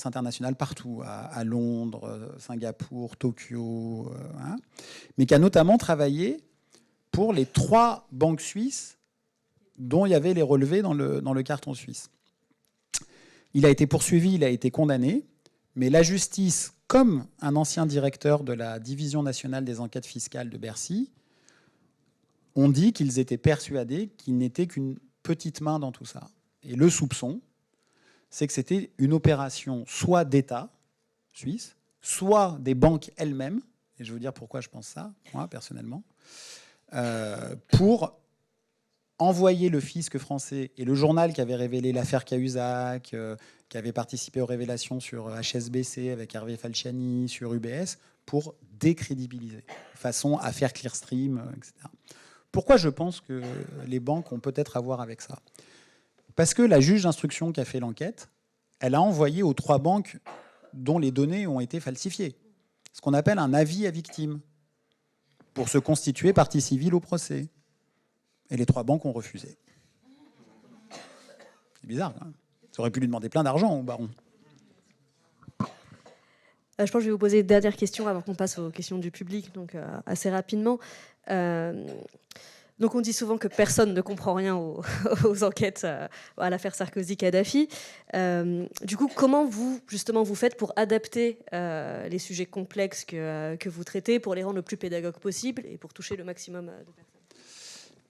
internationale partout, à Londres, Singapour, Tokyo, hein, mais qui a notamment travaillé pour les 3 banques suisses dont il y avait les relevés dans le carton suisse. Il a été poursuivi, il a été condamné, mais la justice, comme un ancien directeur de la Division nationale des enquêtes fiscales de Bercy, ont dit qu'ils étaient persuadés qu'il n'était qu'une petite main dans tout ça. Et le soupçon, c'est que c'était une opération soit d'État suisse, soit des banques elles-mêmes, et je vais vous dire pourquoi je pense ça, moi, personnellement, pour envoyer le fisc français et le journal qui avait révélé l'affaire Cahuzac, qui avait participé aux révélations sur HSBC avec Hervé Falciani, sur UBS, pour décrédibiliser, de façon à faire Clearstream, etc. Pourquoi je pense que les banques ont peut-être à voir avec ça ? Parce que la juge d'instruction qui a fait l'enquête, elle a envoyé aux 3 banques dont les données ont été falsifiées, ce qu'on appelle un avis à victime, pour se constituer partie civile au procès. Et les 3 banques ont refusé. C'est bizarre, quand même. Ça aurait pu lui demander plein d'argent au baron. Je pense que je vais vous poser une dernière question avant qu'on passe aux questions du public, donc assez rapidement. Donc on dit souvent que personne ne comprend rien aux enquêtes à l'affaire Sarkozy-Kadhafi. Du coup, comment vous faites pour adapter les sujets complexes que vous traitez, pour les rendre le plus pédagogues possible et pour toucher le maximum de personnes ?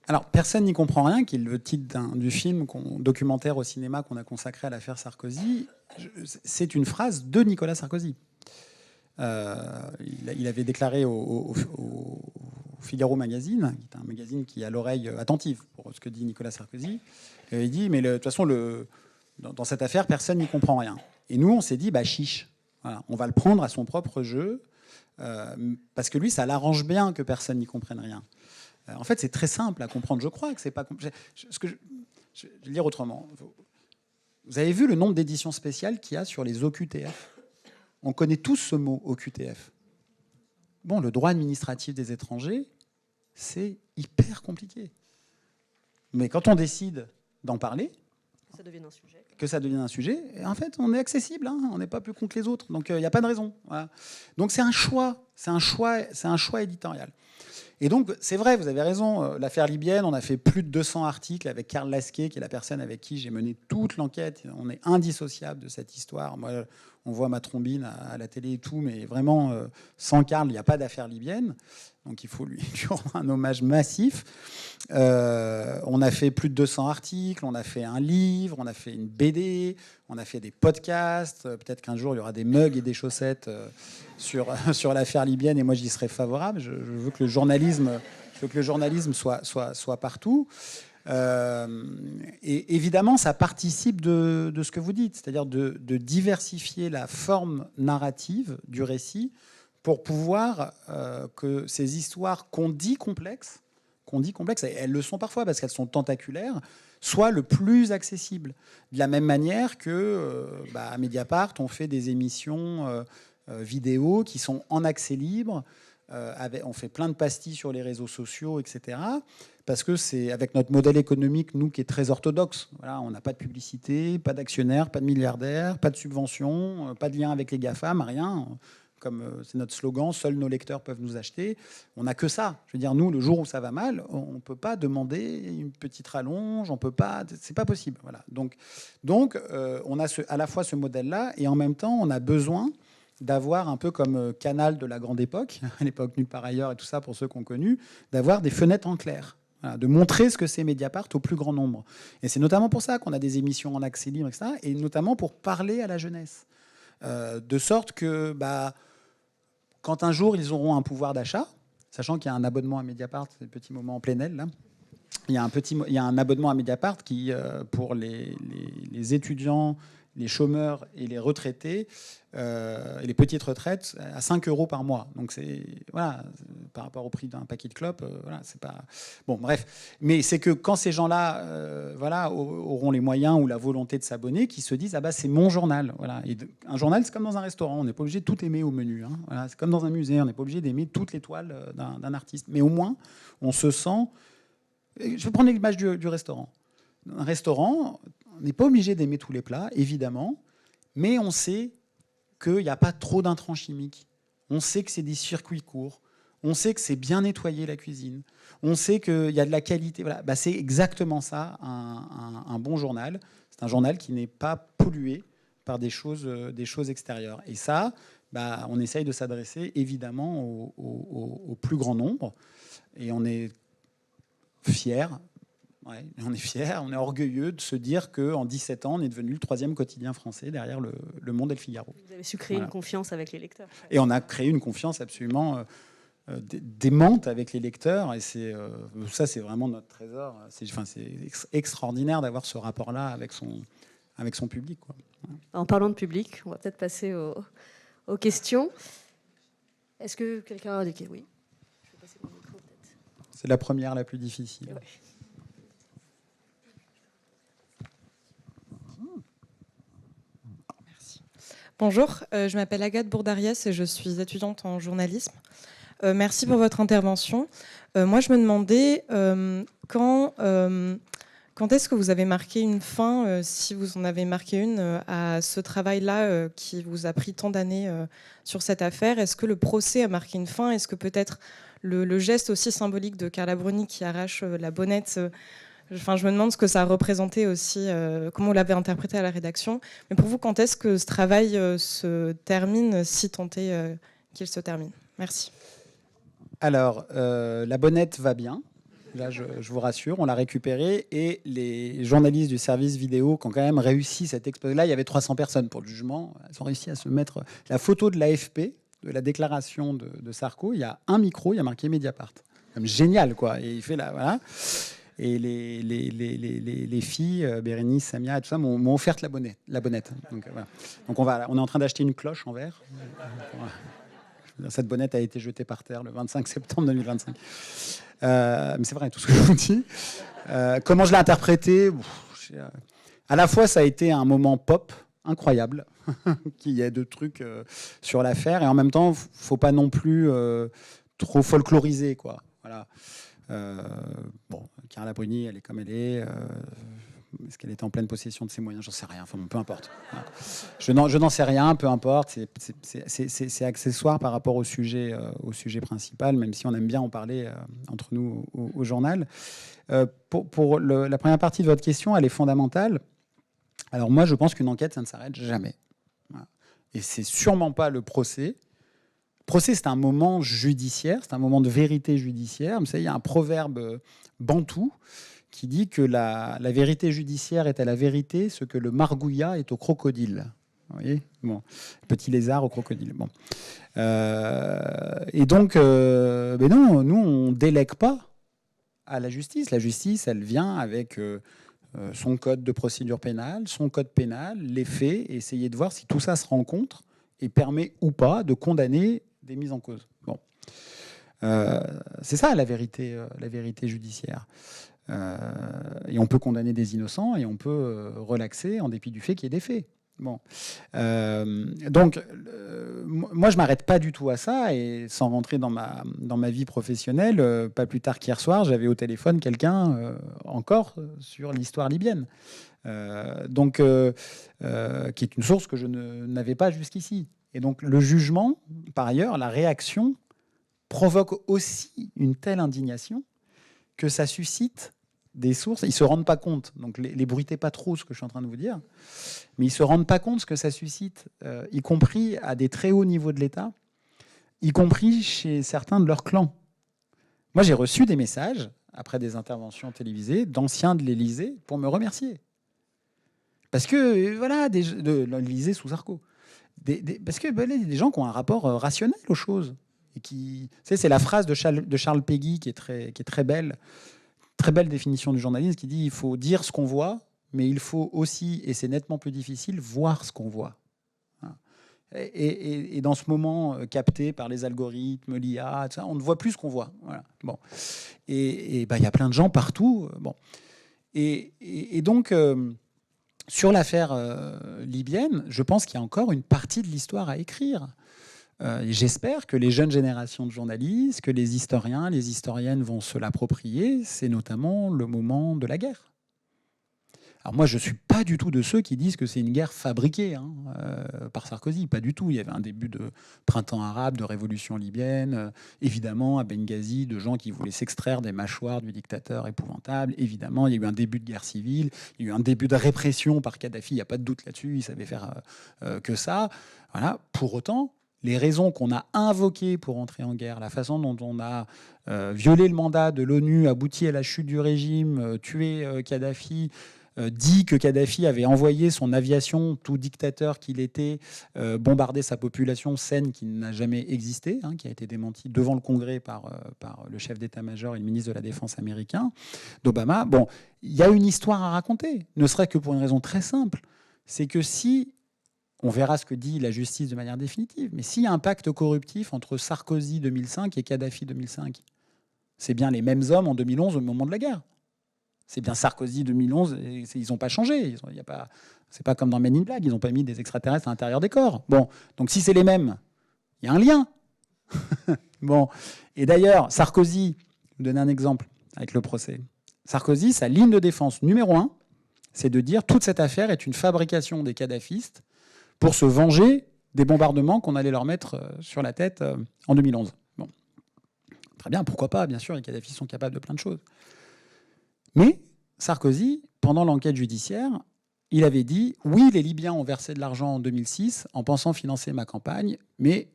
Alors, personne n'y comprend rien, qui est le titre du film documentaire au cinéma qu'on a consacré à l'affaire Sarkozy. C'est une phrase de Nicolas Sarkozy. Il avait déclaré au Figaro Magazine, qui est un magazine qui a l'oreille attentive pour ce que dit Nicolas Sarkozy. Il dit, mais de toute façon, dans cette affaire, personne n'y comprend rien. Et nous, on s'est dit, chiche. Voilà, on va le prendre à son propre jeu, parce que lui, ça l'arrange bien que personne n'y comprenne rien. En fait, c'est très simple à comprendre. Je crois que c'est pas... Je vais le dire autrement. Vous avez vu le nombre d'éditions spéciales qu'il y a sur les OQTF ? On connaît tous ce mot, OQTF. Bon, le droit administratif des étrangers, c'est hyper compliqué. Mais quand on décide d'en parler, que ça devienne un sujet, en fait, on est accessible, hein, on n'est pas plus con que les autres. Donc, il n'y a pas de raison. Voilà. Donc, c'est un choix éditorial. Et donc, c'est vrai, vous avez raison, l'affaire libyenne, on a fait plus de 200 articles avec Karl Lasquet, qui est la personne avec qui j'ai mené toute l'enquête. On est indissociable de cette histoire. Moi, on voit ma trombine à la télé et tout, mais vraiment, sans Karl, il n'y a pas d'affaires libyennes. Donc il faut lui rendre un hommage massif. On a fait plus de 200 articles, on a fait un livre, on a fait une BD, on a fait des podcasts. Peut-être qu'un jour, il y aura des mugs et des chaussettes sur l'affaire libyenne, et moi, j'y serai favorable. Je veux que le journalisme, soit partout. Et évidemment, ça participe de ce que vous dites, c'est-à-dire de diversifier la forme narrative du récit pour pouvoir que ces histoires qu'on dit complexes, et elles le sont parfois parce qu'elles sont tentaculaires, soient le plus accessibles. De la même manière que à Mediapart, on fait des émissions vidéo qui sont en accès libre, on fait plein de pastilles sur les réseaux sociaux, etc. Parce que c'est avec notre modèle économique, nous, qui est très orthodoxe. Voilà, on n'a pas de publicité, pas d'actionnaires, pas de milliardaires, pas de subventions, pas de lien avec les GAFAM, rien. Comme c'est notre slogan, seuls nos lecteurs peuvent nous acheter. On n'a que ça. Je veux dire, nous, le jour où ça va mal, on ne peut pas demander une petite rallonge, on peut pas, c'est pas possible. Voilà. Donc, on a à la fois ce modèle-là, et en même temps, on a besoin d'avoir un peu comme Canal de la grande époque, à l'époque Nulle part ailleurs et tout ça, pour ceux qui ont connu, d'avoir des fenêtres en clair. Voilà, de montrer ce que c'est Mediapart au plus grand nombre. Et c'est notamment pour ça qu'on a des émissions en accès libre, etc., et notamment pour parler à la jeunesse. De sorte que quand un jour ils auront un pouvoir d'achat, sachant qu'il y a un abonnement à Mediapart, c'est le petit moment en plein aile, là, il y a un abonnement à Mediapart qui, pour les étudiants, les chômeurs et les retraités, et les petites retraites, à 5 € par mois. Donc c'est voilà, par rapport au prix d'un paquet de clopes, voilà, c'est pas bon. Bref, mais c'est que quand ces gens-là, voilà, auront les moyens ou la volonté de s'abonner, qu'ils se disent ah bah c'est mon journal. Voilà. Et un journal, c'est comme dans un restaurant, on n'est pas obligé de tout aimer au menu. Hein. Voilà, c'est comme dans un musée, on n'est pas obligé d'aimer toutes les toiles d'un artiste. Mais au moins, on se sent. Je vais prendre l'image du restaurant. Un restaurant, on n'est pas obligé d'aimer tous les plats, évidemment, mais on sait qu'il n'y a pas trop d'intrants chimiques. On sait que c'est des circuits courts. On sait que c'est bien nettoyé la cuisine. On sait qu'il y a de la qualité. Voilà. Bah, c'est exactement ça, un bon journal. C'est un journal qui n'est pas pollué par des choses extérieures. Et ça, bah, on essaye de s'adresser évidemment au plus grand nombre. Et on est fiers. Ouais, on est fiers, on est orgueilleux de se dire qu'en 17 ans, on est devenu le 3e quotidien français derrière le Monde et le Figaro. Vous avez su créer une confiance avec les lecteurs. Et on a créé une confiance absolument démente avec les lecteurs. Et ça, c'est vraiment notre trésor. C'est extraordinaire d'avoir ce rapport-là avec son public, quoi. En parlant de public, on va peut-être passer aux questions. Est-ce que quelqu'un a des questions? Oui. Je vais passer mon micro, peut-être. C'est la première, la plus difficile. Ouais. Bonjour, je m'appelle Agathe Bourdariès et je suis étudiante en journalisme. Merci pour votre intervention. Moi, je me demandais quand est-ce que vous avez marqué une fin, si vous en avez marqué une, à ce travail-là qui vous a pris tant d'années sur cette affaire. Est-ce que le procès a marqué une fin? Est-ce que peut-être le geste aussi symbolique de Carla Bruni qui arrache la bonnette je me demande ce que ça a représenté aussi, comment vous l'avez interprété à la rédaction. Mais pour vous, quand est-ce que ce travail se termine, si tant est qu'il se termine? Merci. Alors, la bonnette va bien. Là, je vous rassure, on l'a récupérée. Et les journalistes du service vidéo qui ont quand même réussi cette explosion. Là, il y avait 300 personnes pour le jugement. Elles ont réussi à se mettre... La photo de l'AFP, de la déclaration de Sarko, il y a un micro, il y a marqué Mediapart. Comme génial, quoi. Et il fait là, voilà. Et les filles, Bérénice, Samia, et tout ça, m'ont offert la bonnette. Donc, voilà. Donc on est en train d'acheter une cloche en verre. Cette bonnette a été jetée par terre le 25 septembre 2025. Mais c'est vrai, tout ce que je vous dis. Comment je l'ai interprété? À la fois, ça a été un moment pop incroyable, qu'il y ait deux trucs sur l'affaire, et en même temps, faut pas non plus trop folkloriser, quoi. Voilà. Bon, Carla Bruni, elle est comme elle est. Est-ce qu'elle était en pleine possession de ses moyens? J'en sais rien. Enfin, bon, peu importe. Voilà. Je n'en sais rien. Peu importe. C'est accessoire par rapport au sujet principal, même si on aime bien en parler entre nous au journal. Pour la première partie de votre question, elle est fondamentale. Alors moi, je pense qu'une enquête, ça ne s'arrête jamais. Voilà. et c'est sûrement pas le procès. Le procès, c'est un moment judiciaire, c'est un moment de vérité judiciaire. Vous savez, il y a un proverbe bantou qui dit que la vérité judiciaire est à la vérité ce que le margouillat est au crocodile. Vous voyez, bon, petit lézard au crocodile. Bon. Et donc, mais non, nous, on délègue pas à la justice. La justice, elle vient avec son code de procédure pénale, son code pénal, les faits, et essayer de voir si tout ça se rencontre et permet ou pas de condamner des mises en cause. Bon. C'est ça la vérité judiciaire. Et on peut condamner des innocents et on peut relaxer en dépit du fait qu'il y ait des faits. Bon. Donc, moi, je m'arrête pas du tout à ça, et sans rentrer dans ma vie professionnelle, pas plus tard qu'hier soir, j'avais au téléphone quelqu'un encore sur l'histoire libyenne, qui est une source que je n'avais pas jusqu'ici. Et donc, le jugement, par ailleurs, la réaction provoque aussi une telle indignation que ça suscite des sources. Ils ne se rendent pas compte, donc les bruitez pas trop ce que je suis en train de vous dire, mais ils ne se rendent pas compte ce que ça suscite, y compris à des très hauts niveaux de l'État, y compris chez certains de leurs clans. Moi, j'ai reçu des messages, après des interventions télévisées, d'anciens de l'Élysée pour me remercier. Parce que, voilà, de l'Élysée sous Sarko. Parce que des gens qui ont un rapport rationnel aux choses. Et qui, c'est la phrase de Charles Péguy qui est très belle. Très belle définition du journalisme qui dit il faut dire ce qu'on voit, mais il faut aussi, et c'est nettement plus difficile, voir ce qu'on voit. Et dans ce moment capté par les algorithmes, l'IA, on ne voit plus ce qu'on voit. Voilà. Bon. Et il y a plein de gens partout. Bon. Et donc, sur l'affaire libyenne, je pense qu'il y a encore une partie de l'histoire à écrire. J'espère que les jeunes générations de journalistes, que les historiens, les historiennes vont se l'approprier. C'est notamment le moment de la guerre. Alors moi, je ne suis pas du tout de ceux qui disent que c'est une guerre fabriquée par Sarkozy. Pas du tout. Il y avait un début de printemps arabe, de révolution libyenne. Évidemment, à Benghazi, de gens qui voulaient s'extraire des mâchoires du dictateur épouvantable. Évidemment, il y a eu un début de guerre civile. Il y a eu un début de répression par Kadhafi. Il n'y a pas de doute là-dessus. Il savait faire que ça. Voilà. Pour autant, les raisons qu'on a invoquées pour entrer en guerre, la façon dont on a violé le mandat de l'ONU, abouti à la chute du régime, tué Kadhafi, dit que Kadhafi avait envoyé son aviation, tout dictateur qu'il était, bombarder sa population, scène qui n'a jamais existé, qui a été démentie devant le Congrès par le chef d'état-major et le ministre de la Défense américain, d'Obama. Bon, il y a une histoire à raconter, ne serait-ce que pour une raison très simple, c'est que si on verra ce que dit la justice de manière définitive. Mais s'il y a un pacte corruptif entre Sarkozy 2005 et Kadhafi 2005, c'est bien les mêmes hommes en 2011 au moment de la guerre. C'est bien Sarkozy 2011, ils n'ont pas changé. C'est pas comme dans Men in Black, ils n'ont pas mis des extraterrestres à l'intérieur des corps. Bon, donc si c'est les mêmes, il y a un lien. Bon, et d'ailleurs, Sarkozy, je vais vous donner un exemple avec le procès. Sarkozy, sa ligne de défense numéro 1, c'est de dire toute cette affaire est une fabrication des kadhafistes pour se venger des bombardements qu'on allait leur mettre sur la tête en 2011. Bon. Très bien, pourquoi pas, bien sûr, les Kadhafis sont capables de plein de choses. Mais Sarkozy, pendant l'enquête judiciaire, il avait dit « Oui, les Libyens ont versé de l'argent en 2006 en pensant financer ma campagne, mais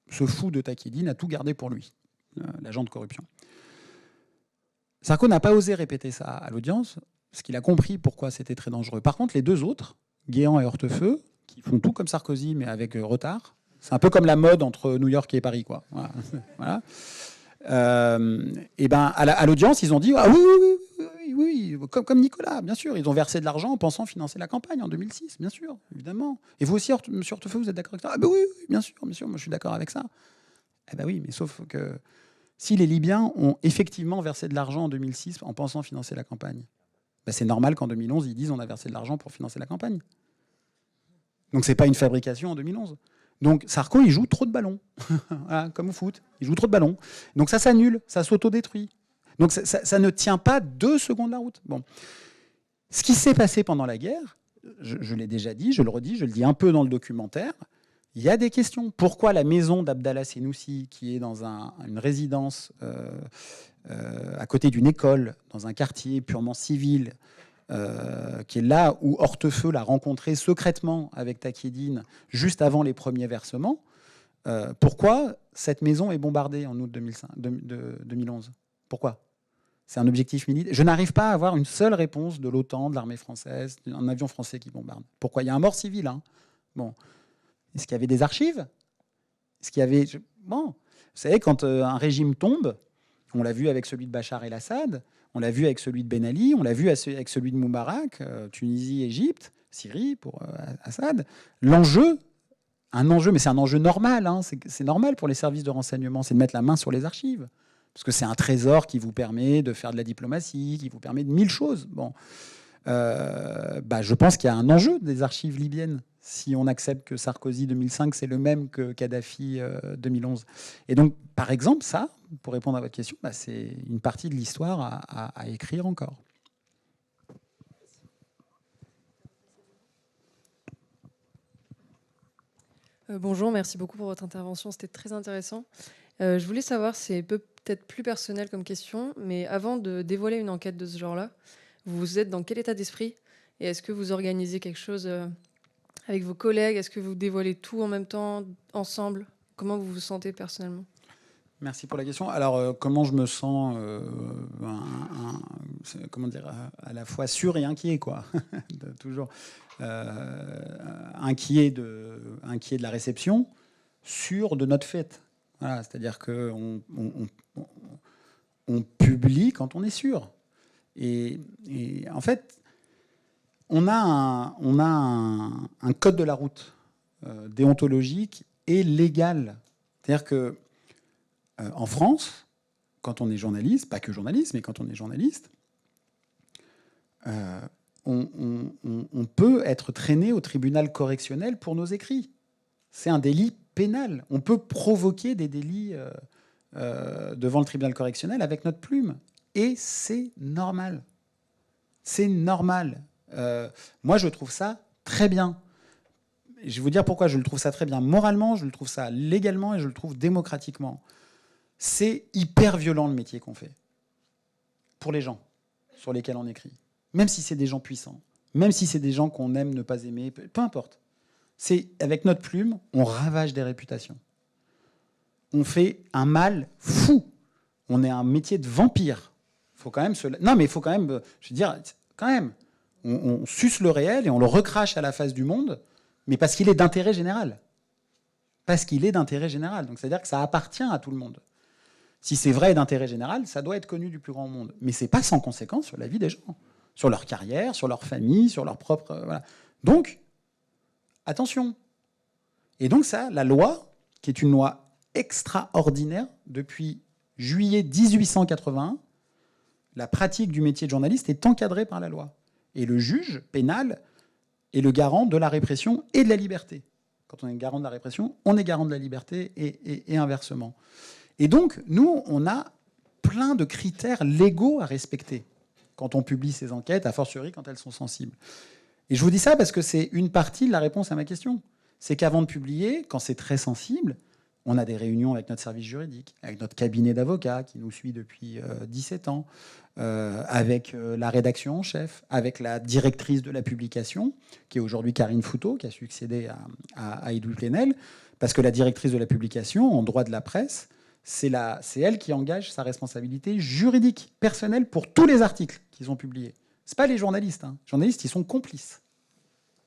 ce fou de Takieddine a tout gardé pour lui, l'agent de corruption. » Sarko n'a pas osé répéter ça à l'audience, parce qu'il a compris pourquoi c'était très dangereux. Par contre, les deux autres, Guéant et Hortefeux, qui font tout comme Sarkozy, mais avec retard. C'est un peu comme la mode entre New York et Paris, quoi. Voilà. Voilà. Et ben, à l'audience, ils ont dit ah oui, comme Nicolas, bien sûr. Ils ont versé de l'argent en pensant financer la campagne en 2006, bien sûr, évidemment. Et vous aussi, monsieur Hortefeux, vous êtes d'accord avec ça? Ah ben oui, bien sûr, moi je suis d'accord avec ça. Eh ben oui, mais sauf que si les Libyens ont effectivement versé de l'argent en 2006 en pensant financer la campagne, ben c'est normal qu'en 2011, ils disent on a versé de l'argent pour financer la campagne. Donc c'est pas une fabrication en 2011. Donc Sarko, il joue trop de ballons, voilà, comme au foot. Il joue trop de ballons. Donc ça s'annule, ça s'autodétruit. Donc ça ne tient pas 2 secondes la route. Bon. Ce qui s'est passé pendant la guerre, je l'ai déjà dit, je le redis, je le dis un peu dans le documentaire, il y a des questions. Pourquoi la maison d'Abdallah Senoussi, qui est dans une résidence à côté d'une école, dans un quartier purement civil, qui est là où Hortefeux l'a rencontré secrètement avec Taqieddine juste avant les premiers versements. Pourquoi cette maison est bombardée en août 2011 ? Pourquoi ? C'est un objectif militaire. Je n'arrive pas à avoir une seule réponse de l'OTAN, de l'armée française, d'un avion français qui bombarde. Pourquoi ? Il y a un mort civil. Hein. Bon. Est-ce qu'il y avait des archives ? Est-ce qu'il y avait... Bon. Vous savez, quand un régime tombe, on l'a vu avec celui de Bachar el-Assad, on l'a vu avec celui de Ben Ali, on l'a vu avec celui de Moubarak, Tunisie, Égypte, Syrie pour Assad. L'enjeu, mais c'est un enjeu normal, hein, c'est normal pour les services de renseignement, c'est de mettre la main sur les archives. Parce que c'est un trésor qui vous permet de faire de la diplomatie, qui vous permet de 1000 choses. Bon. Je pense qu'il y a un enjeu des archives libyennes, si on accepte que Sarkozy 2005, c'est le même que Kadhafi 2011. Et donc, par exemple, ça, pour répondre à votre question, c'est une partie de l'histoire à écrire encore. Bonjour, merci beaucoup pour votre intervention, c'était très intéressant. Je voulais savoir, c'est peut-être plus personnel comme question, mais avant de dévoiler une enquête de ce genre-là, vous êtes dans quel état d'esprit ? Et est-ce que vous organisez quelque chose avec vos collègues ? Est-ce que vous dévoilez tout en même temps, ensemble ? Comment vous vous sentez personnellement ? Merci pour la question. Alors, comment je me sens comment dire, à la fois sûr et inquiet, quoi. Toujours inquiet de la réception, sûr de notre fête. Voilà, c'est-à-dire qu'on on publie quand on est sûr. Et en fait, on a un code de la route déontologique et légal. C'est-à-dire que en France, quand on est journaliste, pas que journaliste, mais quand on est journaliste, on peut être traîné au tribunal correctionnel pour nos écrits. C'est un délit pénal. On peut provoquer des délits devant le tribunal correctionnel avec notre plume. Et c'est normal. C'est normal. Moi, je trouve ça très bien. Je vais vous dire pourquoi je le trouve ça très bien. Moralement, je le trouve ça légalement et je le trouve démocratiquement. C'est hyper violent le métier qu'on fait. Pour les gens sur lesquels on écrit. Même si c'est des gens puissants. Même si c'est des gens qu'on aime ne pas aimer. Peu importe. C'est avec notre plume, on ravage des réputations. On fait un mal fou. On est un métier de vampire. Faut quand même Non, mais il faut quand même... Je veux dire, quand même. On suce le réel et on le recrache à la face du monde, mais parce qu'il est d'intérêt général. Parce qu'il est d'intérêt général. Donc, c'est-à-dire que ça appartient à tout le monde. Si c'est vrai et d'intérêt général, ça doit être connu du plus grand monde. Mais c'est pas sans conséquence sur la vie des gens, sur leur carrière, sur leur famille, sur leur propre... Voilà. Donc, attention. Et donc ça, la loi, qui est une loi extraordinaire, depuis juillet 1881, la pratique du métier de journaliste est encadrée par la loi. Et le juge pénal est le garant de la répression et de la liberté. Quand on est garant de la répression, on est garant de la liberté et inversement. Et donc, nous, on a plein de critères légaux à respecter quand on publie ces enquêtes, a fortiori quand elles sont sensibles. Et je vous dis ça parce que c'est une partie de la réponse à ma question. C'est qu'avant de publier, quand c'est très sensible, on a des réunions avec notre service juridique, avec notre cabinet d'avocats qui nous suit depuis 17 ans, avec la rédaction en chef, avec la directrice de la publication, qui est aujourd'hui Karine Fouteau, qui a succédé à Edouard Plenel, parce que la directrice de la publication, en droit de la presse, c'est elle qui engage sa responsabilité juridique, personnelle, pour tous les articles qu'ils ont publiés. Ce pas les journalistes. Hein. Les journalistes, ils sont complices.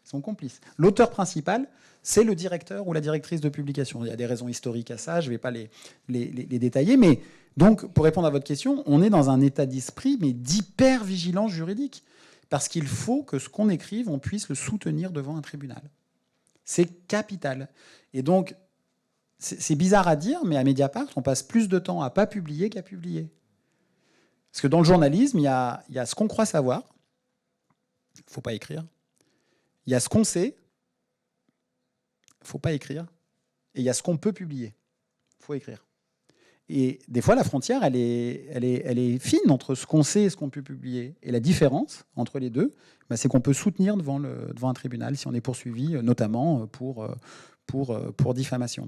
Ils sont complices. L'auteur principal, c'est le directeur ou la directrice de publication. Il y a des raisons historiques à ça, je ne vais pas les détailler. Mais donc, pour répondre à votre question, on est dans un état d'esprit, mais d'hyper-vigilance juridique. Parce qu'il faut que ce qu'on écrive, on puisse le soutenir devant un tribunal. C'est capital. Et donc, c'est bizarre à dire, mais à Mediapart, on passe plus de temps à ne pas publier qu'à publier. Parce que dans le journalisme, il y a ce qu'on croit savoir. Il ne faut pas écrire. Il y a ce qu'on sait. Il ne faut pas écrire. Et il y a ce qu'on peut publier. Il faut écrire. Et des fois, la frontière, elle est fine entre ce qu'on sait et ce qu'on peut publier. Et la différence entre les deux, c'est qu'on peut soutenir devant un tribunal si on est poursuivi, notamment pour diffamation.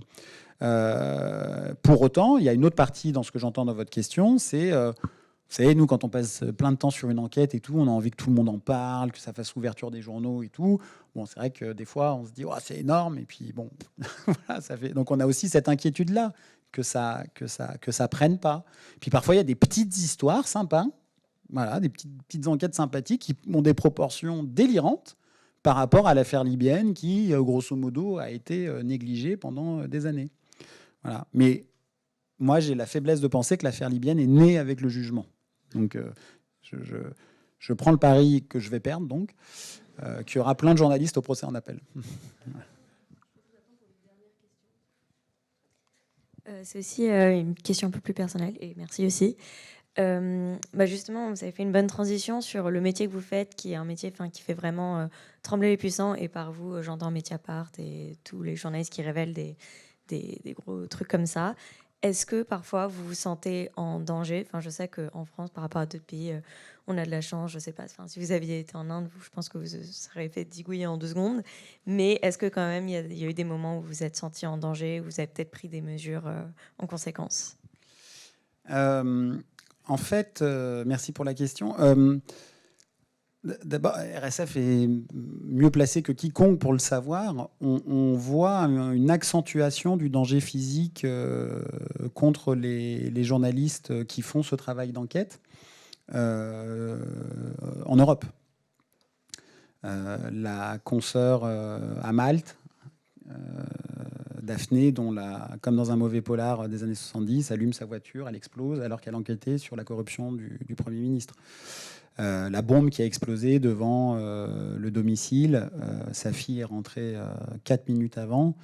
Pour autant, il y a une autre partie dans ce que j'entends dans votre question, c'est savez, nous, quand on passe plein de temps sur une enquête et tout, on a envie que tout le monde en parle, que ça fasse ouverture des journaux et tout. Bon, c'est vrai que des fois, on se dit, oh, c'est énorme. Et puis, bon, voilà, ça fait... Donc, on a aussi cette inquiétude-là, que ça prenne pas. Puis, parfois, il y a des petites histoires sympas, voilà, des petites enquêtes sympathiques qui ont des proportions délirantes par rapport à l'affaire libyenne qui, grosso modo, a été négligée pendant des années. Voilà. Mais moi, j'ai la faiblesse de penser que l'affaire libyenne est née avec le jugement. Donc, je prends le pari que je vais perdre, donc, qu'il y aura plein de journalistes au procès en appel. C'est aussi une question un peu plus personnelle, et merci aussi. Justement, vous avez fait une bonne transition sur le métier que vous faites, qui est un métier qui fait vraiment trembler les puissants, et par vous, j'entends Mediapart et tous les journalistes qui révèlent des gros trucs comme ça. Est-ce que parfois vous vous sentez en danger ? Je sais qu'en France, par rapport à d'autres pays, on a de la chance. Je ne sais pas. Si vous aviez été en Inde, je pense que vous serez fait digouiller en 2 secondes. Mais est-ce que quand même, il y a eu des moments où vous vous êtes senti en danger, où vous avez peut-être pris des mesures en conséquence ? En fait, merci pour la question. D'abord, RSF est mieux placé que quiconque pour le savoir. On voit une accentuation du danger physique contre les journalistes qui font ce travail d'enquête en Europe. La consoeur à Malte, Daphné, dont comme dans un mauvais polar des années 70, allume sa voiture, elle explose alors qu'elle enquêtait sur la corruption du Premier ministre. La bombe qui a explosé devant le domicile, sa fille est rentrée 4 minutes avant,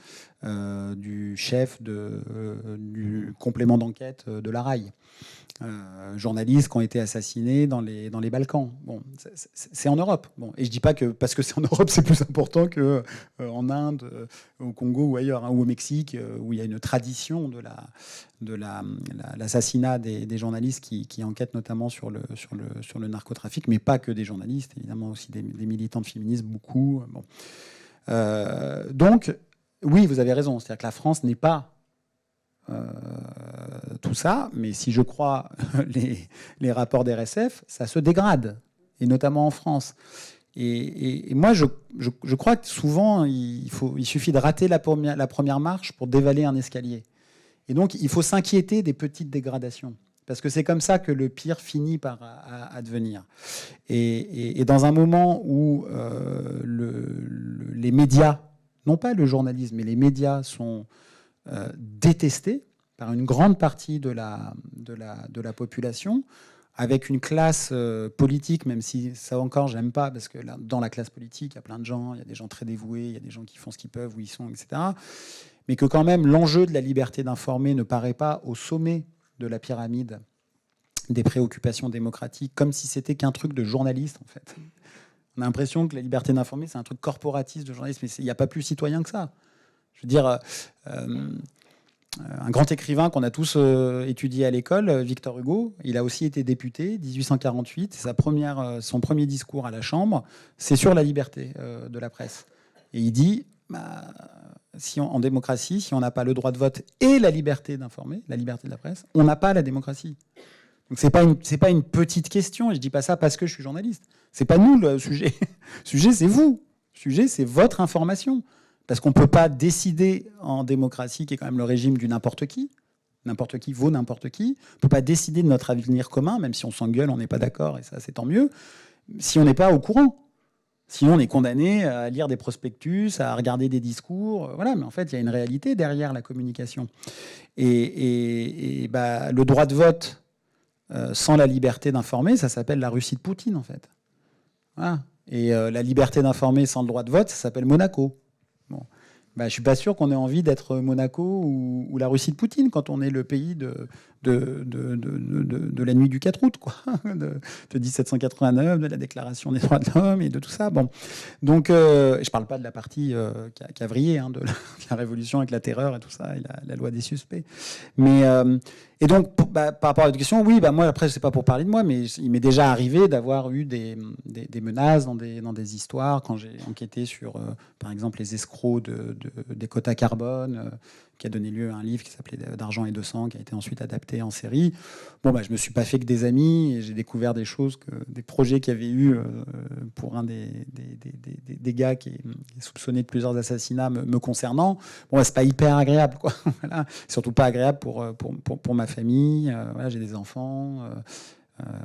du chef du complément d'enquête de la RAI. Journalistes qui ont été assassinés dans les Balkans. Bon, c'est en Europe. Bon, et je dis pas que parce que c'est en Europe, c'est plus important que en Inde, au Congo ou ailleurs, ou au Mexique, où il y a une tradition de l'assassinat des journalistes qui enquêtent notamment sur le narcotrafic, mais pas que des journalistes, évidemment aussi des militants féministes, beaucoup. Bon. Donc, oui, vous avez raison. C'est-à-dire que la France n'est pas tout ça, mais si je crois les rapports d'RSF, ça se dégrade, et notamment en France. Et moi, je crois que souvent, il suffit de rater la première marche pour dévaler un escalier. Et donc, il faut s'inquiéter des petites dégradations, parce que c'est comme ça que le pire finit par advenir. Et dans un moment où les médias, non pas le journalisme, mais les médias sont détestés par une grande partie de la population, avec une classe politique, même si ça encore j'aime pas, parce que dans la classe politique, il y a plein de gens, il y a des gens très dévoués, il y a des gens qui font ce qu'ils peuvent, où ils sont, etc. Mais que quand même l'enjeu de la liberté d'informer ne paraît pas au sommet de la pyramide des préoccupations démocratiques, comme si c'était qu'un truc de journaliste, en fait. On a l'impression que la liberté d'informer, c'est un truc corporatiste de journaliste, mais il n'y a pas plus citoyen que ça. Je veux dire, un grand écrivain qu'on a tous étudié à l'école, Victor Hugo, il a aussi été député, 1848. Son premier discours à la Chambre, c'est sur la liberté de la presse. Et il dit, en démocratie, si on n'a pas le droit de vote et la liberté d'informer, la liberté de la presse, on n'a pas la démocratie. Donc c'est pas une petite question, et je dis pas ça parce que je suis journaliste. C'est pas nous le sujet. Le sujet, c'est vous. Le sujet, c'est votre information. Parce qu'on ne peut pas décider en démocratie, qui est quand même le régime du n'importe qui. N'importe qui vaut n'importe qui. On ne peut pas décider de notre avenir commun, même si on s'engueule, on n'est pas d'accord, et ça, c'est tant mieux, si on n'est pas au courant. Sinon, on est condamné à lire des prospectus, à regarder des discours. Voilà, mais en fait, il y a une réalité derrière la communication. Et le droit de vote sans la liberté d'informer, ça s'appelle la Russie de Poutine, en fait. Voilà. Et la liberté d'informer sans le droit de vote, ça s'appelle Monaco. Bon. Je ne suis pas sûr qu'on ait envie d'être Monaco ou la Russie de Poutine quand on est le pays de la nuit du 4 août, quoi, de 1789, de la Déclaration des droits de l'homme et de tout ça. Bon. Donc, je ne parle pas de la partie qui a vrillé, de la Révolution avec la terreur et tout ça, et la loi des suspects. Mais, et donc, par rapport à votre question, oui, moi, après, c'est pas pour parler de moi, mais il m'est déjà arrivé d'avoir eu des menaces dans des histoires, quand j'ai enquêté sur, par exemple, les escrocs de des quotas carbone, qui a donné lieu à un livre qui s'appelait D'argent et de sang, qui a été ensuite adapté en série. Bon, je me suis pas fait que des amis, et j'ai découvert des choses, des projets qu'il y avait eu pour un des gars qui est soupçonné de plusieurs assassinats me concernant. Bon, c'est pas hyper agréable, quoi. Voilà. Surtout pas agréable pour ma famille. Voilà, j'ai des enfants.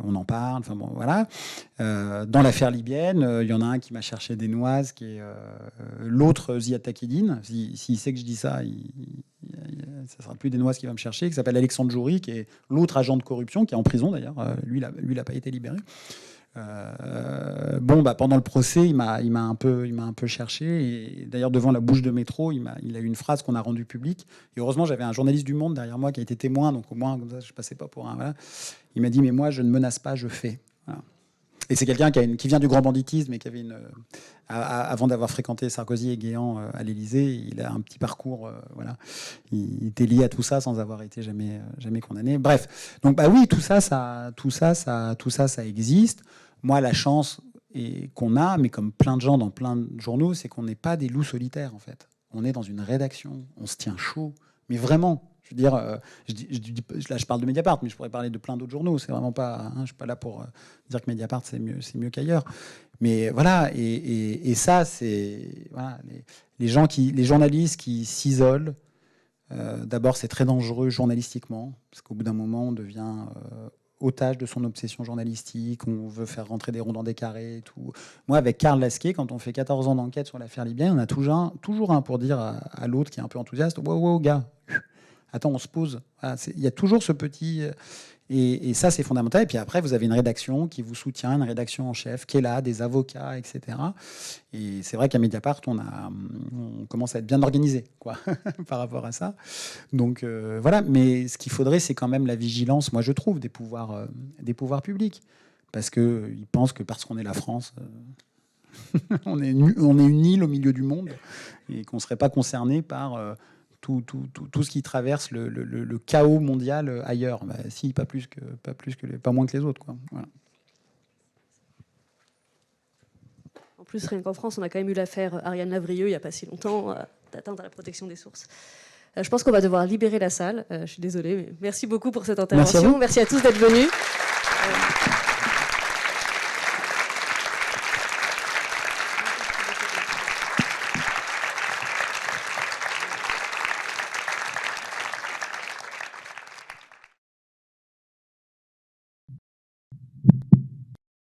On en parle, enfin bon, voilà. Dans l'affaire libyenne, il y en a un qui m'a cherché des noises, qui est l'autre Ziad Takieddine. S'il sait que je dis ça, ça ne sera plus des noises qu'il va me chercher, qui s'appelle Alexandre Joury, qui est l'autre agent de corruption, qui est en prison d'ailleurs. Lui, il n'a pas été libéré. Pendant le procès, il m'a un peu cherché. Et d'ailleurs, devant la bouche de métro, il a eu une phrase qu'on a rendue publique. Et heureusement, j'avais un journaliste du Monde derrière moi qui a été témoin, donc au moins, comme ça, je passais pas pour un. Voilà. Il m'a dit, mais moi, je ne menace pas, je fais. Voilà. Et c'est quelqu'un qui vient du grand banditisme et qui avait avant d'avoir fréquenté Sarkozy et Guéant à l'Élysée, il a un petit parcours. Voilà. Il était lié à tout ça sans avoir été jamais condamné. Bref. Donc, oui, tout ça, ça existe. Moi, la chance qu'on a, mais comme plein de gens dans plein de journaux, c'est qu'on n'est pas des loups solitaires, en fait. On est dans une rédaction, on se tient chaud, mais vraiment. Je veux dire, là, je parle de Mediapart, mais je pourrais parler de plein d'autres journaux. C'est vraiment pas, je suis pas là pour dire que Mediapart c'est mieux qu'ailleurs. Mais voilà, et ça, c'est voilà, les journalistes qui s'isolent. D'abord, c'est très dangereux journalistiquement, parce qu'au bout d'un moment, on devient otage de son obsession journalistique, on veut faire rentrer des ronds dans des carrés et tout. Moi, avec Karl Lasquet, quand on fait 14 ans d'enquête sur l'affaire libyenne, on a toujours un pour dire à l'autre qui est un peu enthousiaste, wow, gars, attends, on se pose. Voilà, il y a toujours ce petit... Et ça, c'est fondamental. Et puis après, vous avez une rédaction qui vous soutient, une rédaction en chef, qui est là, des avocats, etc. Et c'est vrai qu'à Mediapart, on commence à être bien organisé, quoi, par rapport à ça. Donc voilà. Mais ce qu'il faudrait, c'est quand même la vigilance, moi, je trouve, des pouvoirs publics. Parce qu'ils pensent que parce qu'on est la France, on est une île au milieu du monde et qu'on ne serait pas concerné par... Tout ce qui traverse le chaos mondial ailleurs. Si, pas moins que les autres, quoi. Voilà. En plus, rien qu'en France, on a quand même eu l'affaire Ariane Lavrieux il n'y a pas si longtemps, d'atteinte à la protection des sources. Je pense qu'on va devoir libérer la salle. Je suis désolée, mais merci beaucoup pour cette intervention. Merci à tous d'être venus.